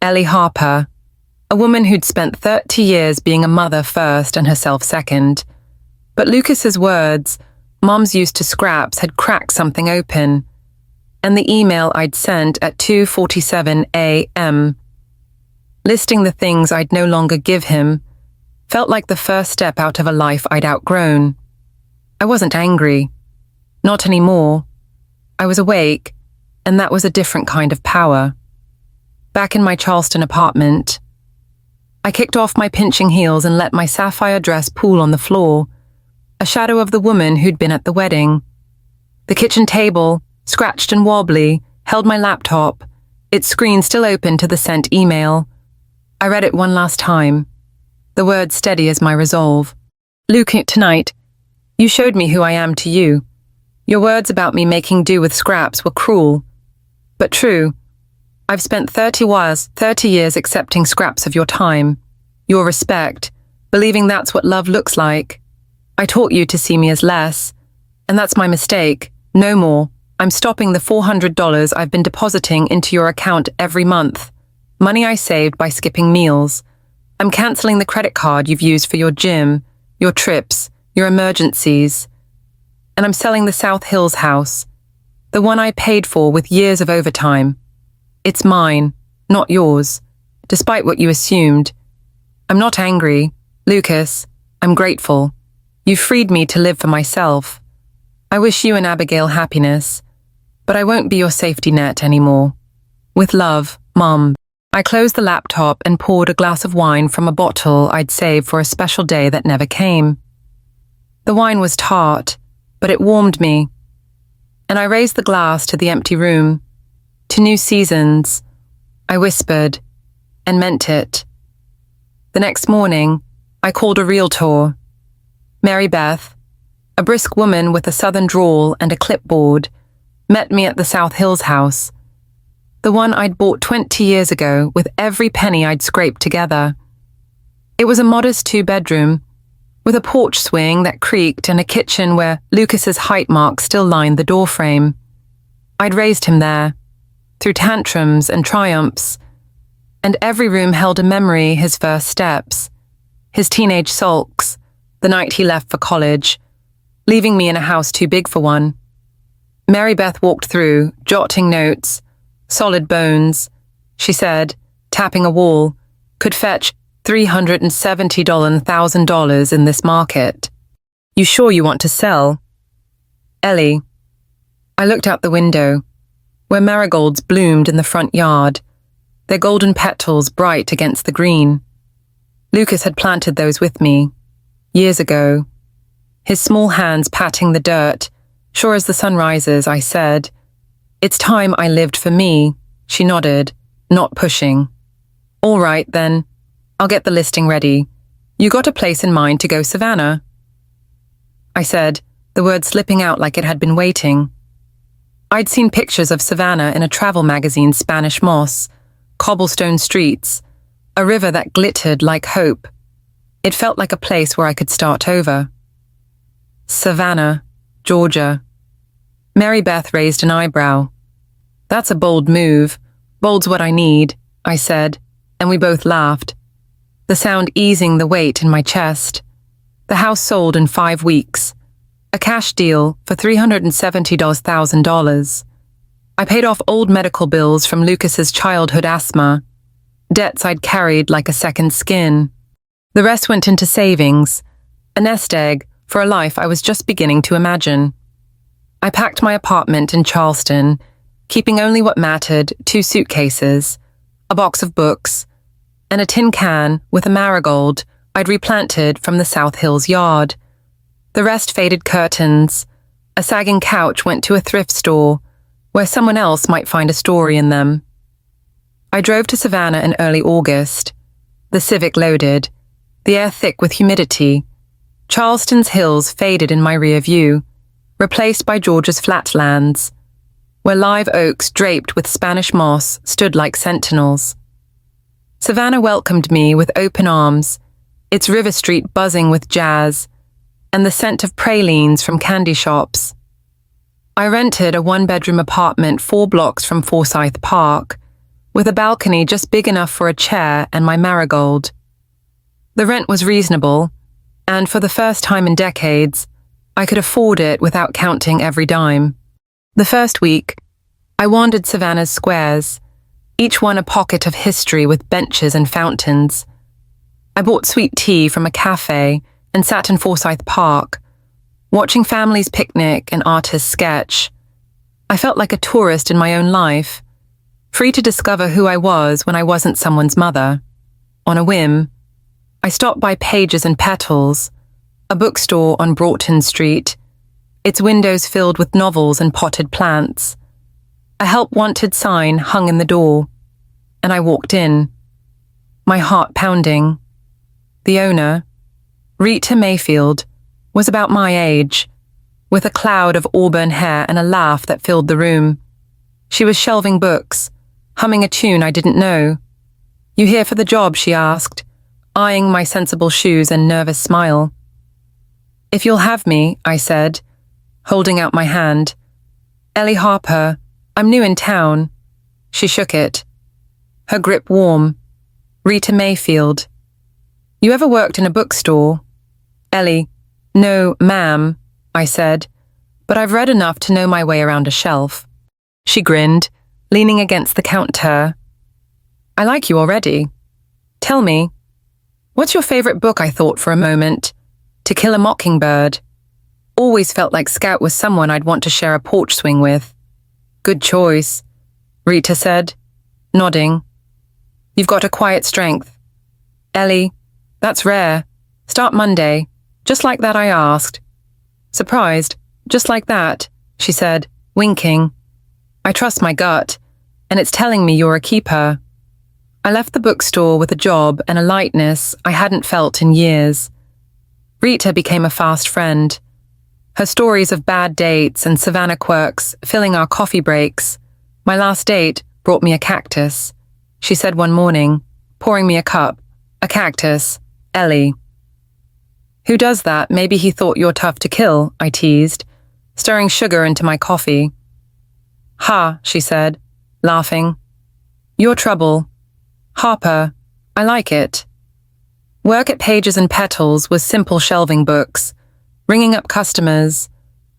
Ellie Harper, a woman who'd spent 30 years being a mother first and herself second. But Lucas's words, Mom's used to scraps, had cracked something open, and the email I'd sent at 2:47 a.m., listing the things I'd no longer give him, felt like the first step out of a life I'd outgrown. I wasn't angry. Not anymore. I was awake, and that was a different kind of power. Back in my Charleston apartment, I kicked off my pinching heels and let my sapphire dress pool on the floor, a shadow of the woman who'd been at the wedding. The kitchen table, scratched and wobbly, held my laptop, its screen still open to the sent email. I read it one last time, the words steady as my resolve. Luke, tonight, you showed me who I am to you. Your words about me making do with scraps were cruel, but true. I've spent 30 years accepting scraps of your time, your respect, believing that's what love looks like. I taught you to see me as less, and that's my mistake. No more. I'm stopping the $400 I've been depositing into your account every month, money I saved by skipping meals. I'm canceling the credit card you've used for your gym, your trips, your emergencies. And I'm selling the South Hills house, the one I paid for with years of overtime. It's mine, not yours, despite what you assumed. I'm not angry, Lucas. I'm grateful. You freed me to live for myself. I wish you and Abigail happiness, but I won't be your safety net anymore. With love, Mom. I closed the laptop and poured a glass of wine from a bottle I'd saved for a special day that never came. The wine was tart, but it warmed me, and I raised the glass to the empty room. To new seasons, I whispered, and meant it. The next morning, I called a realtor. Mary Beth, a brisk woman with a southern drawl and a clipboard, met me at the South Hills house, the one I'd bought 20 years ago with every penny I'd scraped together. It was a modest 2-bedroom, with a porch swing that creaked and a kitchen where Lucas's height mark still lined the doorframe. I'd raised him there, through tantrums and triumphs, and every room held a memory: his first steps, his teenage sulks, the night he left for college, leaving me in a house too big for one. Mary Beth walked through, jotting notes. Solid bones, she said, tapping a wall, could fetch $370,000 in this market. You sure you want to sell? Ellie. I looked out the window, where marigolds bloomed in the front yard, their golden petals bright against the green. Lucas had planted those with me, years ago. His small hands patting the dirt. Sure as the sun rises, I said. It's time I lived for me, she nodded, not pushing. All right, then. I'll get the listing ready. You got a place in mind to go Savannah? I said, the word slipping out like it had been waiting. I'd seen pictures of Savannah in a travel magazine's Spanish moss, cobblestone streets, a river that glittered like hope. It felt like a place where I could start over. Savannah, Georgia. Mary Beth raised an eyebrow. That's a bold move. Bold's what I need, I said, and we both laughed, the sound easing the weight in my chest. The house sold in 5 weeks. A cash deal for $370,000. I paid off old medical bills from Lucas's childhood asthma, debts I'd carried like a second skin. The rest went into savings, a nest egg for a life I was just beginning to imagine. I packed my apartment in Charleston, keeping only what mattered: 2 suitcases, a box of books, and a tin can with a marigold I'd replanted from the South Hills yard. The rest faded curtains. A sagging couch went to a thrift store where someone else might find a story in them. I drove to Savannah in early August. The Civic loaded, the air thick with humidity. Charleston's hills faded in my rear view, replaced by Georgia's flatlands, where live oaks draped with Spanish moss stood like sentinels. Savannah welcomed me with open arms, its river street buzzing with jazz, and the scent of pralines from candy shops. I rented a 1-bedroom apartment 4 blocks from Forsyth Park, with a balcony just big enough for a chair and my marigold. The rent was reasonable, and for the first time in decades, I could afford it without counting every dime. The first week, I wandered Savannah's squares, each one a pocket of history with benches and fountains. I bought sweet tea from a café and sat in Forsyth Park, watching families picnic and artists sketch. I felt like a tourist in my own life, free to discover who I was when I wasn't someone's mother. On a whim, I stopped by Pages and Petals, a bookstore on Broughton Street, its windows filled with novels and potted plants. A help-wanted sign hung in the door, and I walked in, my heart pounding. The owner, Rita Mayfield, was about my age, with a cloud of auburn hair and a laugh that filled the room. She was shelving books, humming a tune I didn't know. "You here for the job?" she asked, eyeing my sensible shoes and nervous smile. "If you'll have me," I said, holding out my hand. "Ellie Harper, I'm new in town." She shook it, her grip warm. "Rita Mayfield. You ever worked in a bookstore?" "Ellie, no, ma'am," I said, "but I've read enough to know my way around a shelf." She grinned, leaning against the counter. "I like you already. Tell me, what's your favorite book?" I thought for a moment. "To Kill a Mockingbird. Always felt like Scout was someone I'd want to share a porch swing with." "Good choice," Rita said, nodding. "You've got a quiet strength. Ellie, that's rare. Start Monday." Just like that, I asked. "Surprised, just like that," she said, winking. "I trust my gut, and it's telling me you're a keeper." I left the bookstore with a job and a lightness I hadn't felt in years. Rita became a fast friend. Her stories of bad dates and Savannah quirks filling our coffee breaks. "My last date brought me a cactus," she said one morning, pouring me a cup. "A cactus, Ellie." "Who does that? Maybe he thought you're tough to kill," I teased, stirring sugar into my coffee. "Ha," she said, laughing. "You're trouble. Harper, I like it." Work at Pages and Petals was simple shelving books, ringing up customers,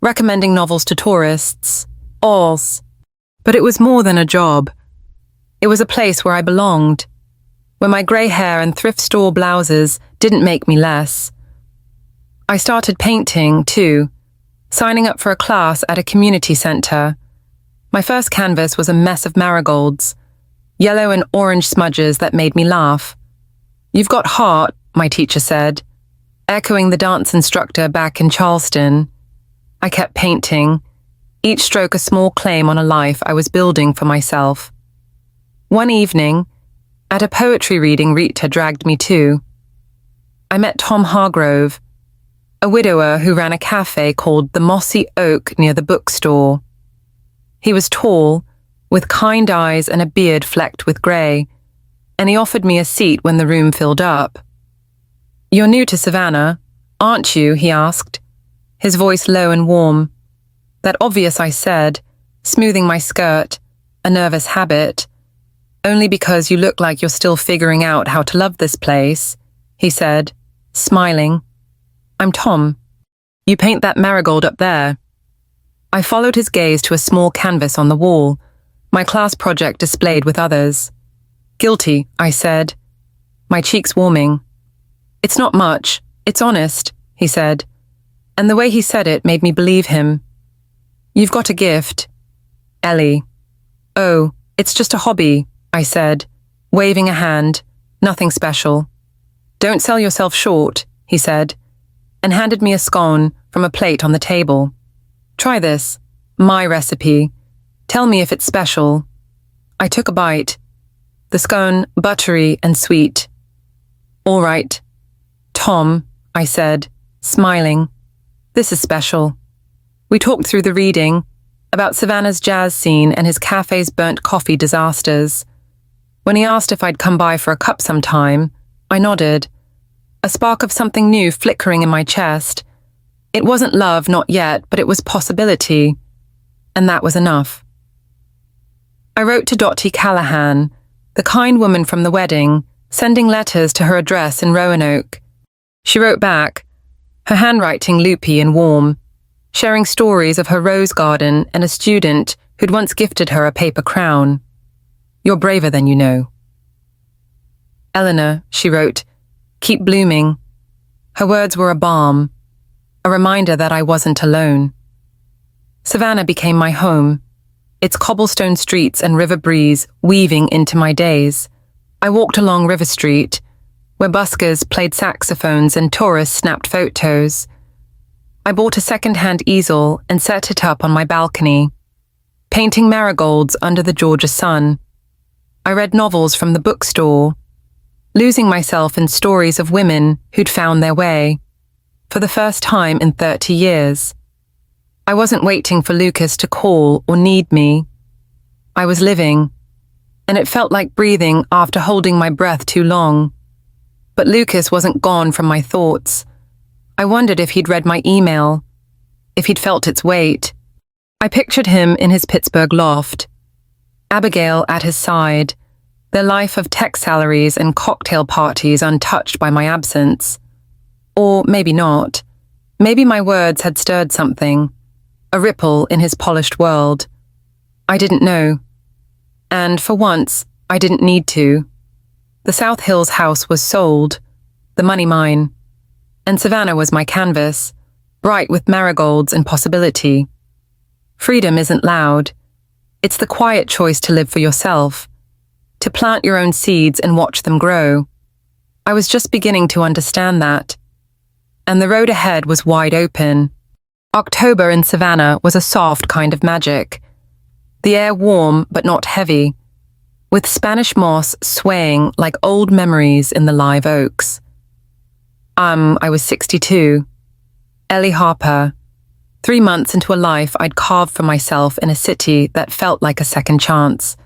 recommending novels to tourists, alls. But it was more than a job. It was a place where I belonged, where my grey hair and thrift store blouses didn't make me less. I started painting, too, signing up for a class at a community centre. My first canvas was a mess of marigolds, yellow and orange smudges that made me laugh. "You've got heart," my teacher said, echoing the dance instructor back in Charleston. I kept painting, each stroke a small claim on a life I was building for myself. One evening, at a poetry reading Rita dragged me to, I met Tom Hargrove, a widower who ran a cafe called the Mossy Oak near the bookstore. He was tall, with kind eyes and a beard flecked with grey, and he offered me a seat when the room filled up. "You're new to Savannah, aren't you?" he asked, his voice low and warm. "That obvious," I said, smoothing my skirt, a nervous habit. "Only because you look like you're still figuring out how to love this place," he said, smiling. I'm Tom. You paint that marigold up there. I followed his gaze to a small canvas on the wall, my class project displayed with others. Guilty, I said, my cheeks warming. It's not much, it's honest, he said, and the way he said it made me believe him. You've got a gift. Ellie. Oh, it's just a hobby, I said, waving a hand, nothing special. Don't sell yourself short, he said, and handed me a scone from a plate on the table. Try this, my recipe. Tell me if it's special. I took a bite. The scone buttery and sweet. All right. Tom, I said, smiling. This is special. We talked through the reading, about Savannah's jazz scene and his cafe's burnt coffee disasters. When he asked if I'd come by for a cup sometime, I nodded, a spark of something new flickering in my chest. It wasn't love, not yet, but it was possibility. And that was enough. I wrote to Dottie Callahan, the kind woman from the wedding, sending letters to her address in Roanoke. She wrote back, her handwriting loopy and warm, sharing stories of her rose garden and a student who'd once gifted her a paper crown. You're braver than you know. Eleanor, she wrote, keep blooming. Her words were a balm, a reminder that I wasn't alone. Savannah became my home, its cobblestone streets and river breeze weaving into my days. I walked along River Street, where buskers played saxophones and tourists snapped photos. I bought a second-hand easel and set it up on my balcony, painting marigolds under the Georgia sun. I read novels from the bookstore, losing myself in stories of women who'd found their way, for the first time in 30 years. I wasn't waiting for Lucas to call or need me. I was living, and it felt like breathing after holding my breath too long. But Lucas wasn't gone from my thoughts. I wondered if he'd read my email, if he'd felt its weight. I pictured him in his Pittsburgh loft, Abigail at his side, their life of tech salaries and cocktail parties untouched by my absence. Or maybe not. Maybe my words had stirred something, a ripple in his polished world. I didn't know. And for once, I didn't need to. The South Hills house was sold, the money mine, and Savannah was my canvas, bright with marigolds and possibility. Freedom isn't loud. It's the quiet choice to live for yourself, to plant your own seeds and watch them grow. I was just beginning to understand that. And the road ahead was wide open. October in Savannah was a soft kind of magic. The air warm but not heavy, with Spanish moss swaying like old memories in the live oaks. I was 62. Ellie Harper. 3 months into a life I'd carved for myself in a city that felt like a second chance.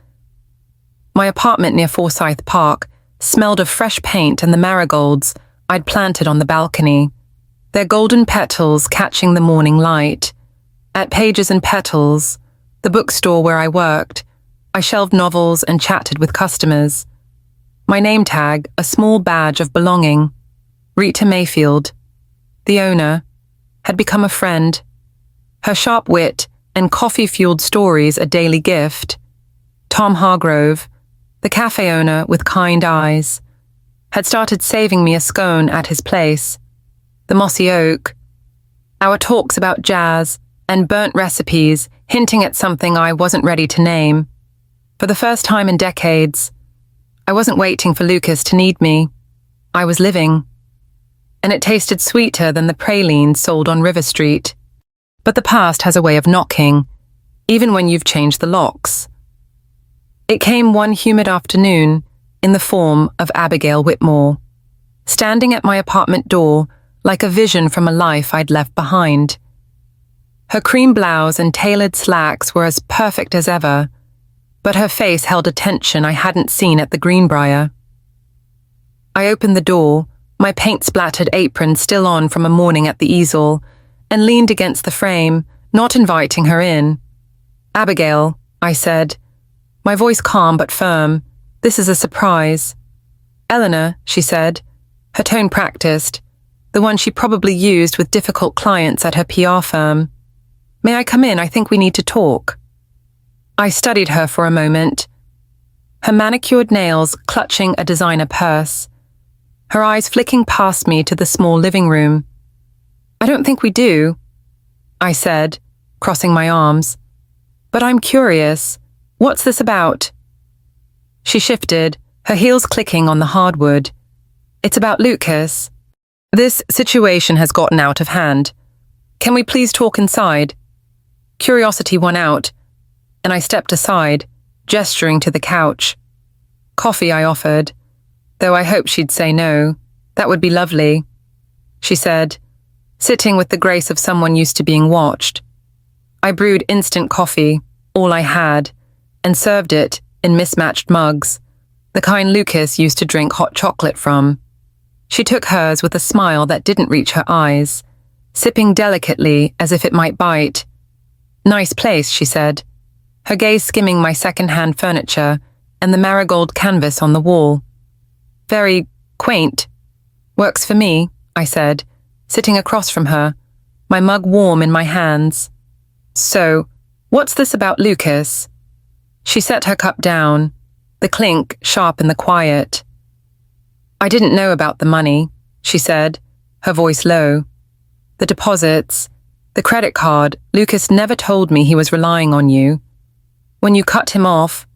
My apartment near Forsyth Park smelled of fresh paint and the marigolds I'd planted on the balcony, their golden petals catching the morning light. At Pages and Petals, the bookstore where I worked, I shelved novels and chatted with customers. My name tag, a small badge of belonging. Rita Mayfield, the owner, had become a friend. Her sharp wit and coffee-fueled stories a daily gift. Tom Hargrove, the cafe owner with kind eyes, had started saving me a scone at his place, the Mossy Oak. Our talks about jazz and burnt recipes hinting at something I wasn't ready to name. For the first time in decades, I wasn't waiting for Lucas to need me. I was living. And it tasted sweeter than the pralines sold on River Street. But the past has a way of knocking, even when you've changed the locks. It came one humid afternoon in the form of Abigail Whitmore, standing at my apartment door like a vision from a life I'd left behind. Her cream blouse and tailored slacks were as perfect as ever, but her face held a tension I hadn't seen at the Greenbrier. I opened the door, my paint-splattered apron still on from a morning at the easel, and leaned against the frame, not inviting her in. "Abigail," I said, my voice calm but firm, "this is a surprise." "Eleanor," she said, her tone practiced, the one she probably used with difficult clients at her PR firm. "May I come in? I think we need to talk." I studied her for a moment, her manicured nails clutching a designer purse, her eyes flicking past me to the small living room. "I don't think we do," I said, crossing my arms. "But I'm curious. What's this about?" She shifted, her heels clicking on the hardwood. "It's about Lucas. This situation has gotten out of hand. Can we please talk inside?" Curiosity won out, and I stepped aside, gesturing to the couch. "Coffee," I offered, though I hoped she'd say no. "That would be lovely," she said, sitting with the grace of someone used to being watched. I brewed instant coffee, all I had, and served it in mismatched mugs, the kind Lucas used to drink hot chocolate from. She took hers with a smile that didn't reach her eyes, sipping delicately as if it might bite. "Nice place," she said, her gaze skimming my second-hand furniture and the marigold canvas on the wall. "Very quaint. Works for me," I said, sitting across from her, my mug warm in my hands. "So, what's this about Lucas?" She set her cup down, the clink sharp in the quiet. "I didn't know about the money," she said, her voice low. "The deposits, the credit card. Lucas never told me he was relying on you. When you cut him off,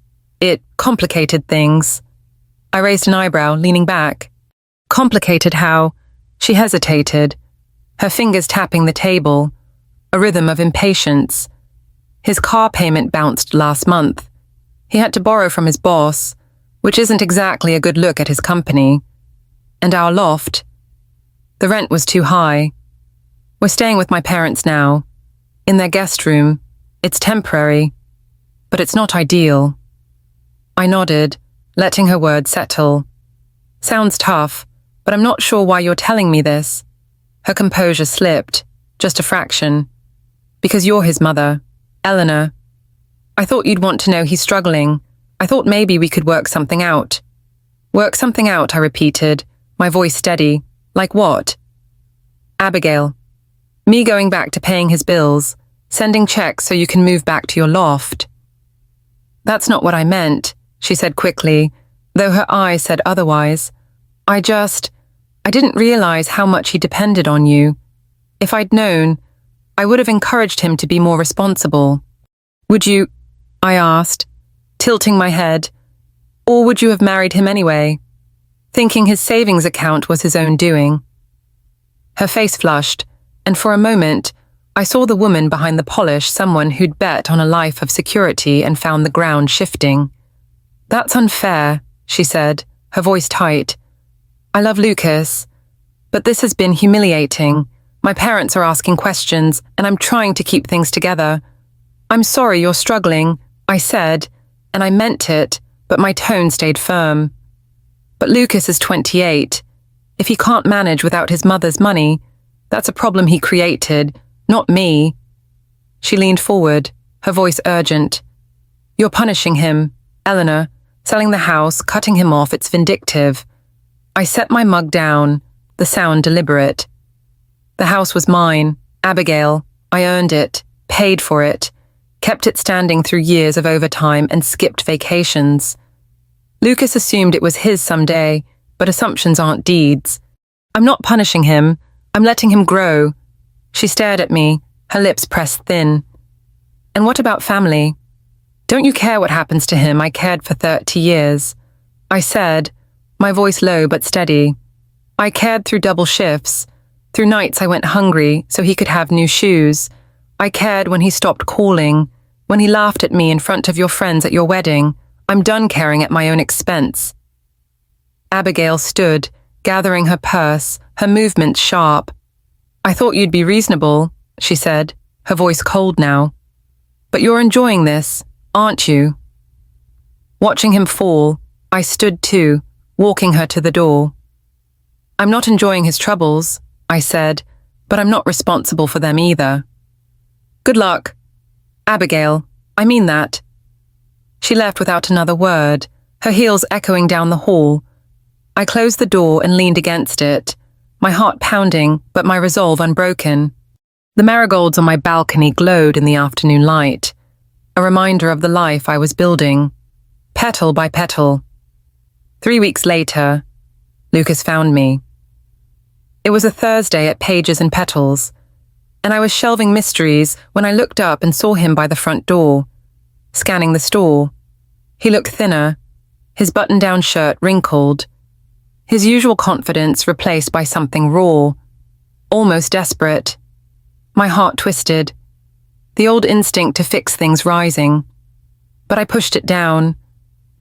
it complicated things." I raised an eyebrow, leaning back. "Complicated how?" She hesitated, her fingers tapping the table, a rhythm of impatience. "His car payment bounced last month. He had to borrow from his boss, which isn't exactly a good look at his company. And our loft. The rent was too high. We're staying with my parents now, in their guest room. It's temporary, but it's not ideal." I nodded, letting her words settle. "Sounds tough, but I'm not sure why you're telling me this." Her composure slipped, just a fraction. "Because you're his mother, Eleanor. I thought you'd want to know he's struggling. I thought maybe we could work something out." "Work something out," I repeated, my voice steady. "Like what?" "Abigail. Me going back to paying his bills, sending checks so you can move back to your loft." "That's not what I meant," she said quickly, though her eyes said otherwise. I didn't realize how much he depended on you. If I'd known, I would have encouraged him to be more responsible." "Would you?" I asked, tilting my head. "Or would you have married him anyway, thinking his savings account was his own doing?" Her face flushed, and for a moment, I saw the woman behind the polish, someone who'd bet on a life of security and found the ground shifting. "That's unfair," she said, her voice tight. "I love Lucas, but this has been humiliating. My parents are asking questions, and I'm trying to keep things together. I'm sorry you're struggling," I said, and I meant it, but my tone stayed firm. "But Lucas is 28. If he can't manage without his mother's money, that's a problem he created, not me." She leaned forward, her voice urgent. "You're punishing him, Eleanor, selling the house, cutting him off, it's vindictive." I set my mug down, the sound deliberate. "The house was mine, Abigail. I earned it, paid for it, kept it standing through years of overtime and skipped vacations. Lucas assumed it was his someday, but assumptions aren't deeds. I'm not punishing him, I'm letting him grow." She stared at me, her lips pressed thin. "And what about family? Don't you care what happens to him? I cared for 30 years. I said, my voice low but steady. I cared through double shifts, through nights I went hungry so he could have new shoes. I cared when he stopped calling, when he laughed at me in front of your friends at your wedding. I'm done caring at my own expense." Abigail stood, gathering her purse, her movements sharp. "I thought you'd be reasonable," she said, her voice cold now. "But you're enjoying this, aren't you?" Watching him fall, I stood too, walking her to the door. "I'm not enjoying his troubles," I said, "but I'm not responsible for them either." "Good luck. Abigail, I mean that." She left without another word, her heels echoing down the hall. I closed the door and leaned against it, my heart pounding, but my resolve unbroken. The marigolds on my balcony glowed in the afternoon light, a reminder of the life I was building, petal by petal. 3 weeks later, Lucas found me. It was a Thursday at Pages and Petals, and I was shelving mysteries when I looked up and saw him by the front door, scanning the store. He looked thinner, his button-down shirt wrinkled, his usual confidence replaced by something raw, almost desperate. My heart twisted, the old instinct to fix things rising. But I pushed it down.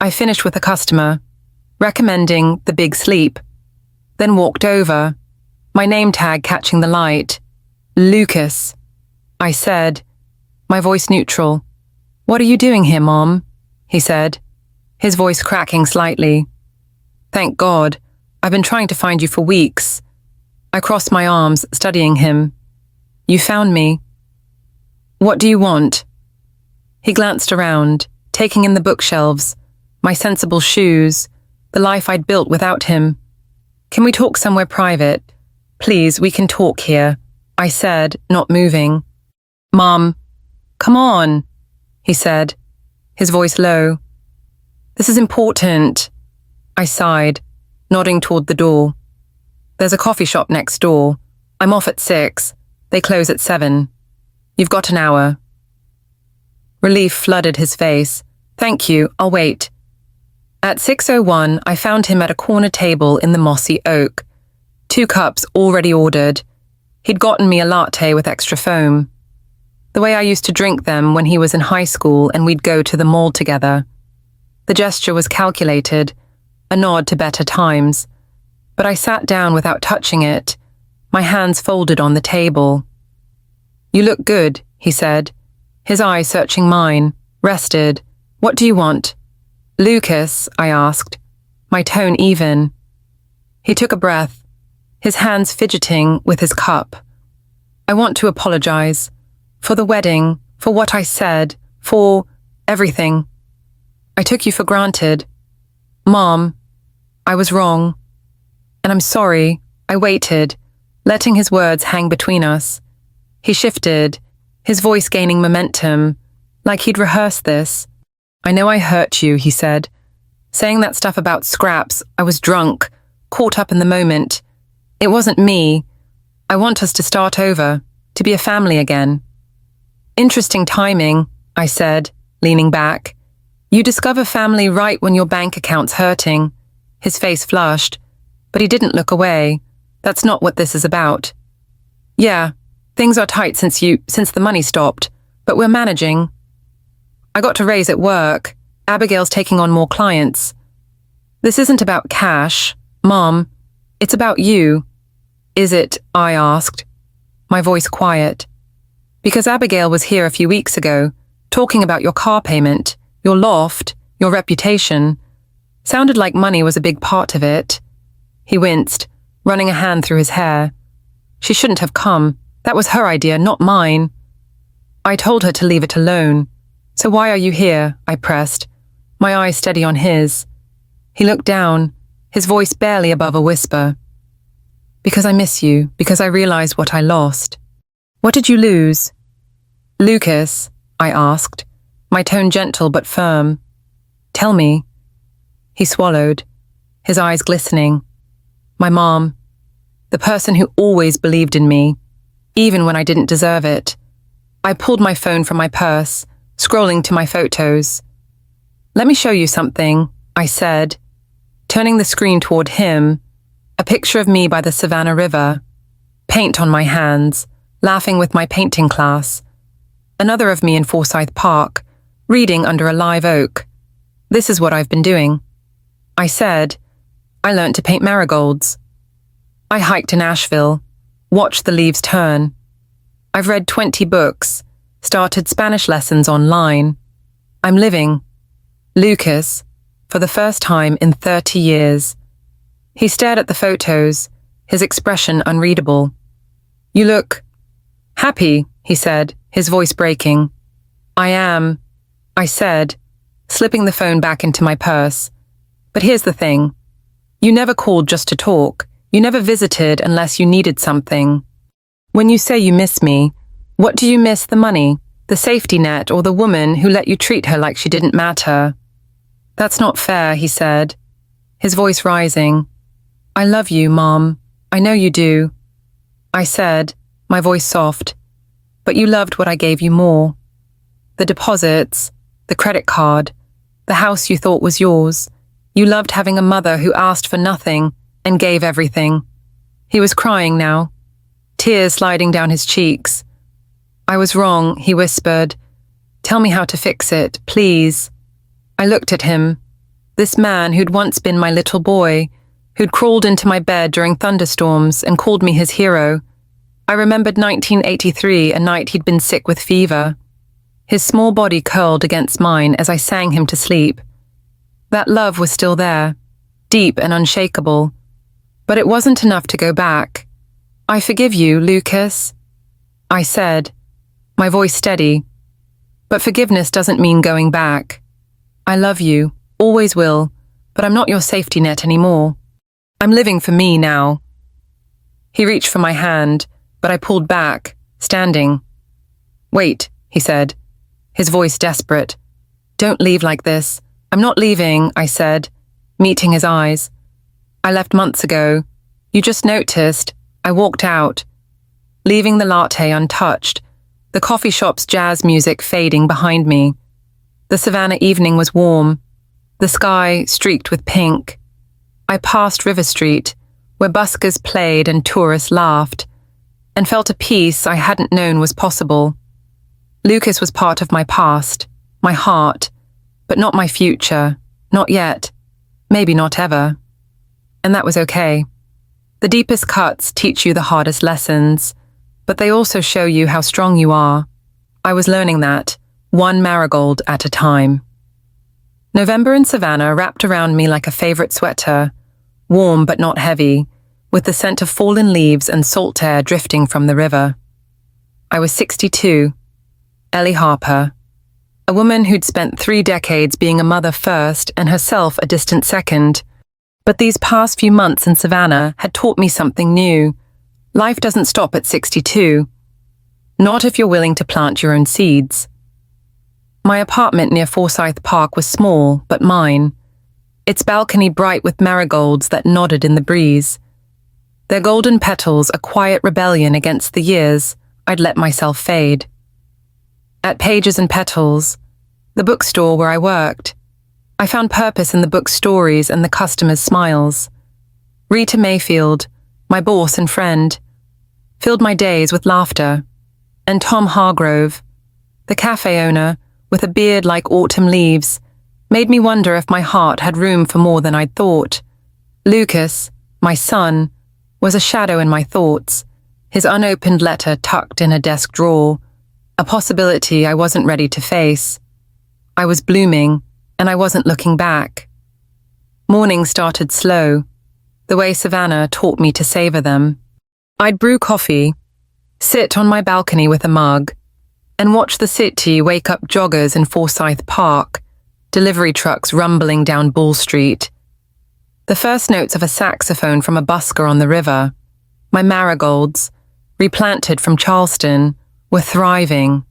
I finished with a customer, recommending the big sleep, then walked over, my name tag catching the light. "Lucas," I said, my voice neutral. "What are you doing here, Mom?" he said, his voice cracking slightly. "Thank God. I've been trying to find you for weeks." I crossed my arms, studying him. "You found me. What do you want?" He glanced around, taking in the bookshelves, my sensible shoes, the life I'd built without him. "Can we talk somewhere private? Please, we can talk here," I said, not moving. "Mom, come on," he said, his voice low. "This is important." I sighed, nodding toward the door. "There's a coffee shop next door. I'm off at 6. They close at 7. You've got an hour." Relief flooded his face. "Thank you, I'll wait." At 6:01, I found him at a corner table in the mossy oak. 2 cups already ordered. He'd gotten me a latte with extra foam. The way I used to drink them when he was in high school and we'd go to the mall together. The gesture was calculated, a nod to better times. But I sat down without touching it, my hands folded on the table. "You look good," he said, his eyes searching mine, rested. "What do you want?" "Lucas," I asked, my tone even. He took a breath, his hands fidgeting with his cup. "I want to apologize. For the wedding, for what I said, for everything. I took you for granted. Mom, I was wrong. And I'm sorry, I waited, letting his words hang between us. He shifted, his voice gaining momentum, like he'd rehearsed this. "I know I hurt you," he said. "Saying that stuff about scraps, I was drunk, caught up in the moment. It wasn't me. I want us to start over, to be a family again." "Interesting timing," I said, leaning back. "You discover family right when your bank account's hurting." His face flushed, but he didn't look away. "That's not what this is about." "Yeah, things are tight since the money stopped, but we're managing. I got a raise at work. Abigail's taking on more clients. This isn't about cash, Mom. It's about you." "Is it?" I asked, my voice quiet. "Because Abigail was here a few weeks ago, talking about your car payment, your loft, your reputation. Sounded like money was a big part of it." He winced, running a hand through his hair. "She shouldn't have come. That was her idea, not mine." "I told her to leave it alone. So why are you here?" I pressed, my eyes steady on his. He looked down, his voice barely above a whisper. "Because I miss you, because I realize what I lost." "What did you lose?" "Lucas," I asked, my tone gentle but firm. "Tell me." He swallowed, his eyes glistening. "My mom, the person who always believed in me, even when I didn't deserve it." I pulled my phone from my purse, scrolling to my photos. "Let me show you something," I said, turning the screen toward him, a picture of me by the Savannah River, paint on my hands, laughing with my painting class. Another of me in Forsyth Park, reading under a live oak. "This is what I've been doing." I said, "I learned to paint marigolds." I hiked in Asheville, watched the leaves turn. I've read 20 books, started Spanish lessons online. I'm living. Lucas, for the first time in 30 years. He stared at the photos, his expression unreadable. "You look happy," he said, his voice breaking. "I am," I said, slipping the phone back into my purse. "But here's the thing. You never called just to talk. You never visited unless you needed something. When you say you miss me, what do you miss, the money, the safety net, or the woman who let you treat her like she didn't matter? That's not fair, he said, his voice rising. I love you, Mom. I know you do. I said, my voice soft, but you loved what I gave you more. The deposits, the credit card, the house you thought was yours. You loved having a mother who asked for nothing and gave everything. He was crying now, tears sliding down his cheeks. I was wrong, he whispered. Tell me how to fix it, please. I looked at him, this man who'd once been my little boy, who'd crawled into my bed during thunderstorms and called me his hero. I remembered 1983, a night he'd been sick with fever. His small body curled against mine as I sang him to sleep. That love was still there, deep and unshakable. But it wasn't enough to go back. I forgive you, Lucas, I said, my voice steady. But forgiveness doesn't mean going back. I love you, always will, but I'm not your safety net anymore. I'm living for me now. He reached for my hand, but I pulled back, standing. Wait, he said, his voice desperate. Don't leave like this. I'm not leaving, I said, meeting his eyes. I left months ago. You just noticed. I walked out, leaving the latte untouched, the coffee shop's jazz music fading behind me. The Savannah evening was warm, the sky streaked with pink. I passed River Street, where buskers played and tourists laughed, and felt a peace I hadn't known was possible. Lucas was part of my past, my heart, but not my future, not yet, maybe not ever. And that was okay. The deepest cuts teach you the hardest lessons, but they also show you how strong you are. I was learning that, one marigold at a time. November in Savannah wrapped around me like a favorite sweater, warm but not heavy, with the scent of fallen leaves and salt air drifting from the river. I was 62, Ellie Harper, a woman who'd spent 3 decades being a mother first and herself a distant second. But these past few months in Savannah had taught me something new. Life doesn't stop at 62. Not if you're willing to plant your own seeds. My apartment near Forsyth Park was small, but mine. Its balcony bright with marigolds that nodded in the breeze. Their golden petals a quiet rebellion against the years I'd let myself fade. At Pages and Petals, the bookstore where I worked, I found purpose in the book's stories and the customers' smiles. Rita Mayfield, my boss and friend, filled my days with laughter. And Tom Hargrove, the cafe owner, with a beard like autumn leaves, made me wonder if my heart had room for more than I'd thought. Lucas, my son, was a shadow in my thoughts, his unopened letter tucked in a desk drawer, a possibility I wasn't ready to face. I was blooming, and I wasn't looking back. Mornings started slow, the way Savannah taught me to savor them. I'd brew coffee, sit on my balcony with a mug, and watch the city wake up joggers in Forsyth Park, delivery trucks rumbling down Bull Street. The first notes of a saxophone from a busker on the river, my marigolds, replanted from Charleston, were thriving.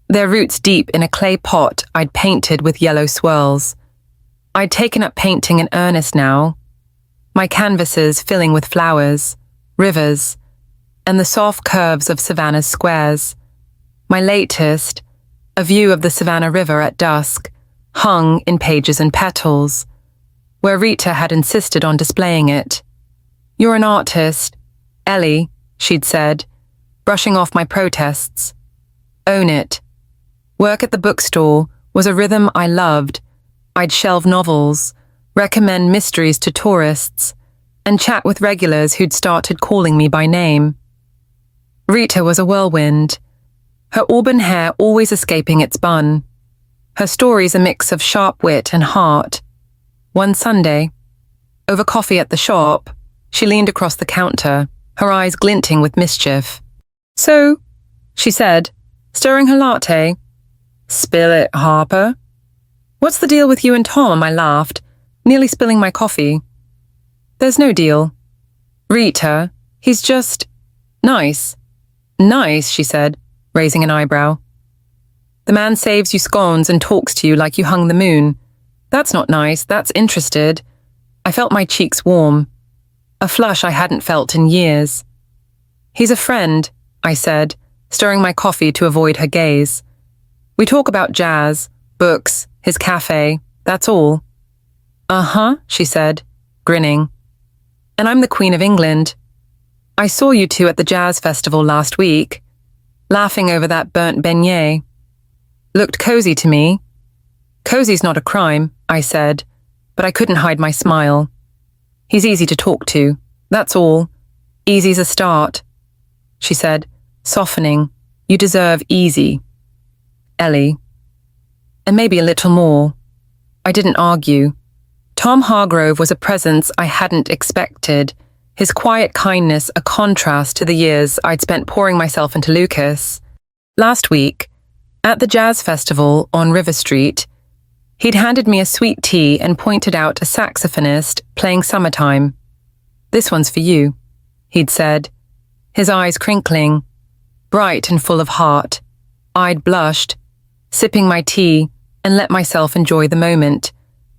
Their roots deep in a clay pot I'd painted with yellow swirls. I'd taken up painting in earnest now, my canvases filling with flowers, rivers, and the soft curves of Savannah's squares. My latest, a view of the Savannah River at dusk, hung in Pages and Petals, where Rita had insisted on displaying it. You're an artist, Ellie, she'd said, brushing off my protests. Own it. Work at the bookstore was a rhythm I loved. I'd shelve novels, recommend mysteries to tourists, and chat with regulars who'd started calling me by name. Rita was a whirlwind, her auburn hair always escaping its bun, her stories a mix of sharp wit and heart. One Sunday, over coffee at the shop, she leaned across the counter, her eyes glinting with mischief. So, she said, stirring her latte. Spill it, Harper. What's the deal with you and Tom? I laughed, nearly spilling my coffee. There's no deal. Rita, he's just nice. Nice, she said, raising an eyebrow. The man saves you scones and talks to you like you hung the moon. That's not nice, that's interested. I felt my cheeks warm. A flush I hadn't felt in years. He's a friend, I said, stirring my coffee to avoid her gaze. We talk about jazz, books, his café, that's all. Uh-huh, she said, grinning. And I'm the Queen of England. I saw you two at the jazz festival last week, laughing over that burnt beignet. Looked cozy to me. Cozy's not a crime, I said, but I couldn't hide my smile. He's easy to talk to, that's all. Easy's a start. She said, softening. You deserve easy. Ellie. And maybe a little more. I didn't argue. Tom Hargrove was a presence I hadn't expected, his quiet kindness a contrast to the years I'd spent pouring myself into Lucas. Last week, at the jazz festival on River Street, he'd handed me a sweet tea and pointed out a saxophonist playing Summertime. This one's for you, he'd said, his eyes crinkling, bright and full of heart. I'd blushed, sipping my tea, and let myself enjoy the moment,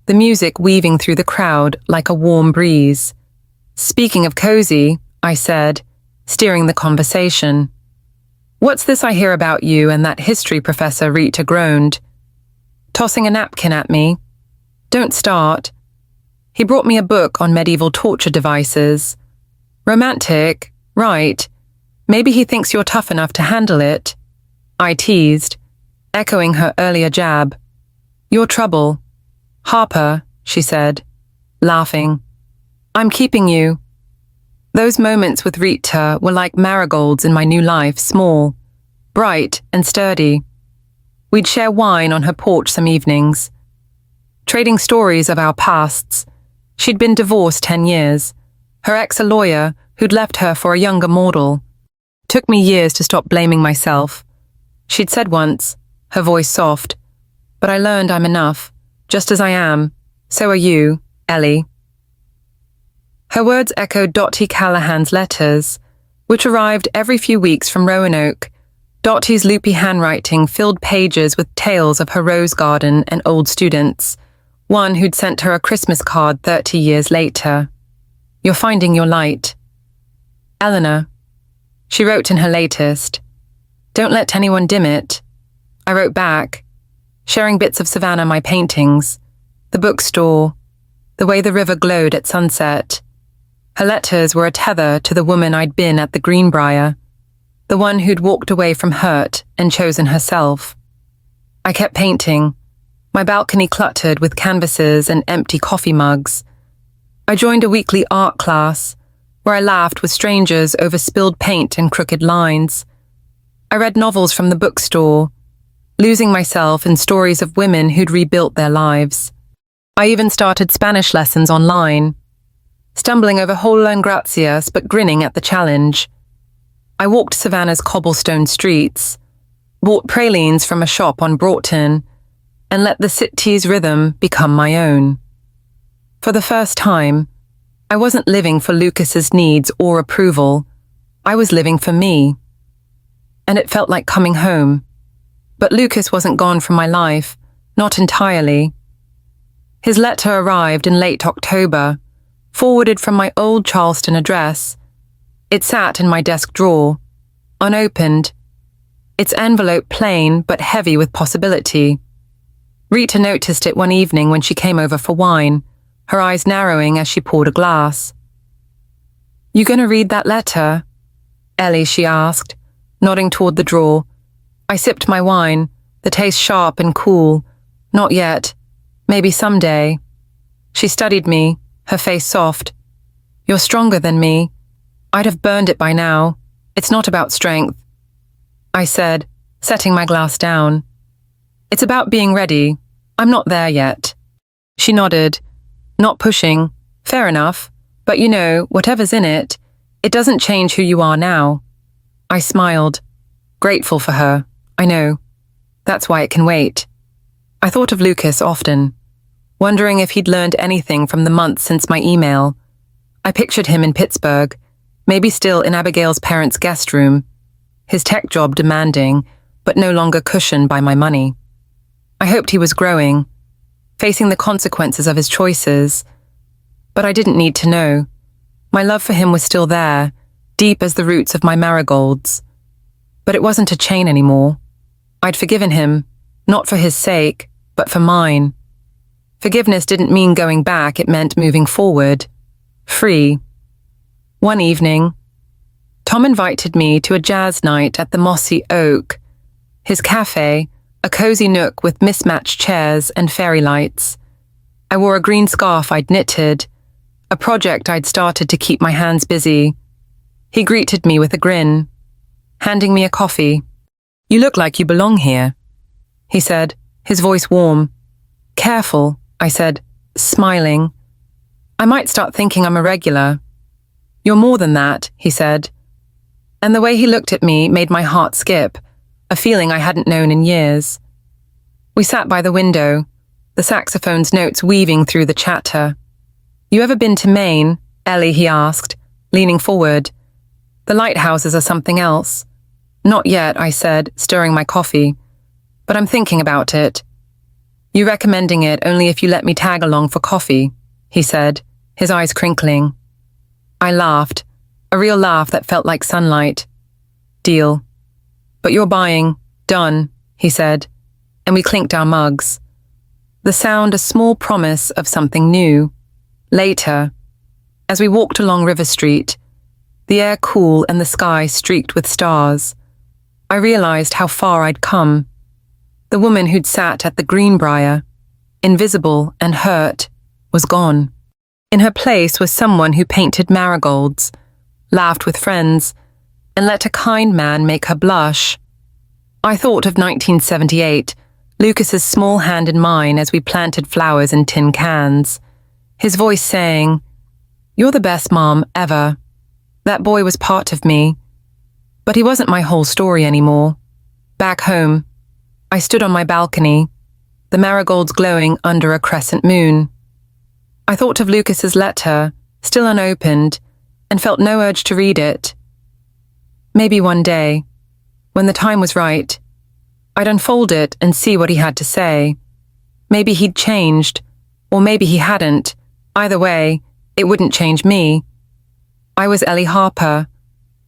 the music weaving through the crowd like a warm breeze. Speaking of cozy, I said, steering the conversation. What's this I hear about you and that history professor? Rita groaned, tossing a napkin at me. Don't start. He brought me a book on medieval torture devices. Romantic, right. Maybe he thinks you're tough enough to handle it. I teased, echoing her earlier jab. Your trouble. Harper, she said, laughing. I'm keeping you. Those moments with Rita were like marigolds in my new life, small, bright and sturdy. We'd share wine on her porch some evenings, trading stories of our pasts. She'd been divorced 10 years. Her ex a lawyer who'd left her for a younger mortal. Took me years to stop blaming myself. She'd said once, her voice soft, but I learned I'm enough, just as I am. So are you, Ellie. Her words echoed Dottie Callahan's letters, which arrived every few weeks from Roanoke. Dottie's loopy handwriting filled pages with tales of her rose garden and old students, one who'd sent her a Christmas card 30 years later. You're finding your light. Eleanor. She wrote in her latest. Don't let anyone dim it. I wrote back, sharing bits of Savannah, my paintings, the bookstore, the way the river glowed at sunset. Her letters were a tether to the woman I'd been at the Greenbrier, the one who'd walked away from hurt and chosen herself. I kept painting, my balcony cluttered with canvases and empty coffee mugs. I joined a weekly art class, where I laughed with strangers over spilled paint and crooked lines. I read novels from the bookstore, losing myself in stories of women who'd rebuilt their lives. I even started Spanish lessons online, stumbling over Hola and Gracias but grinning at the challenge. I walked Savannah's cobblestone streets, bought pralines from a shop on Broughton, and let the city's rhythm become my own. For the first time, I wasn't living for Lucas's needs or approval. I was living for me. And it felt like coming home. But Lucas wasn't gone from my life, not entirely. His letter arrived in late October, forwarded from my old Charleston address. It sat in my desk drawer, unopened, its envelope plain but heavy with possibility. Rita noticed it one evening when she came over for wine, her eyes narrowing as she poured a glass. You gonna read that letter? Ellie, she asked, nodding toward the drawer. I sipped my wine, the taste sharp and cool. Not yet. Maybe someday. She studied me, her face soft. You're stronger than me. I'd have burned it by now. It's not about strength. I said, setting my glass down. It's about being ready. I'm not there yet. She nodded. Not pushing. Fair enough. But you know, whatever's in it, it doesn't change who you are now. I smiled. Grateful for her. I know. That's why it can wait. I thought of Lucas often, wondering if he'd learned anything from the months since my email. I pictured him in Pittsburgh, maybe still in Abigail's parents' guest room, his tech job demanding, but no longer cushioned by my money. I hoped he was growing, facing the consequences of his choices, but I didn't need to know. My love for him was still there, deep as the roots of my marigolds. But it wasn't a chain anymore. I'd forgiven him, not for his sake, but for mine. Forgiveness didn't mean going back, it meant moving forward. Free. One evening, Tom invited me to a jazz night at the Mossy Oak, his café, a cozy nook with mismatched chairs and fairy lights. I wore a green scarf I'd knitted, a project I'd started to keep my hands busy. He greeted me with a grin, handing me a coffee. "You look like you belong here," he said, his voice warm. "Careful," I said, smiling. "I might start thinking I'm a regular." "You're more than that," he said. And the way he looked at me made my heart skip, a feeling I hadn't known in years. We sat by the window, the saxophone's notes weaving through the chatter. "You ever been to Maine, Ellie?" he asked, leaning forward. "The lighthouses are something else." "Not yet," I said, stirring my coffee. "But I'm thinking about it." "You recommending it only if you let me tag along for coffee," he said, his eyes crinkling. I laughed, a real laugh that felt like sunlight. "Deal." "But you're buying." "Done," he said, and we clinked our mugs. The sound a small promise of something new. Later, as we walked along River Street, the air cool and the sky streaked with stars, I realized how far I'd come. The woman who'd sat at the Greenbrier, invisible and hurt, was gone. In her place was someone who painted marigolds, laughed with friends, and let a kind man make her blush. I thought of 1978, Lucas's small hand in mine as we planted flowers in tin cans, his voice saying, "You're the best mom ever." That boy was part of me, but he wasn't my whole story anymore. Back home, I stood on my balcony, the marigolds glowing under a crescent moon. I thought of Lucas's letter, still unopened, and felt no urge to read it. Maybe one day, when the time was right, I'd unfold it and see what he had to say. Maybe he'd changed, or maybe he hadn't. Either way, it wouldn't change me. I was Ellie Harper,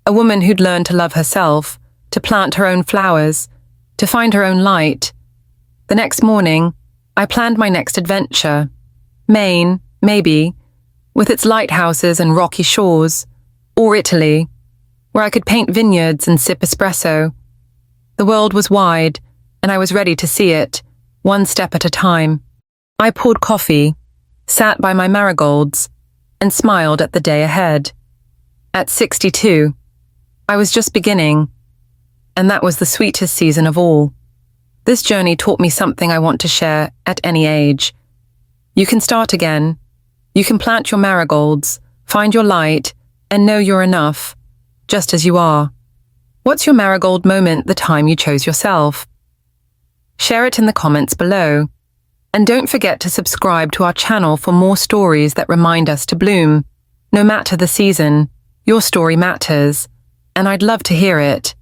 a woman who'd learned to love herself, to plant her own flowers, to find her own light. The next morning, I planned my next adventure. Maine, maybe, with its lighthouses and rocky shores, or Italy, where I could paint vineyards and sip espresso. The world was wide, and I was ready to see it, one step at a time. I poured coffee, sat by my marigolds, and smiled at the day ahead. At 62, I was just beginning, and that was the sweetest season of all. This journey taught me something I want to share at any age. You can start again. You can plant your marigolds, find your light, and know you're enough, just as you are. What's your marigold moment the time you chose yourself? Share it in the comments below. And don't forget to subscribe to our channel for more stories that remind us to bloom. No matter the season, your story matters, and I'd love to hear it.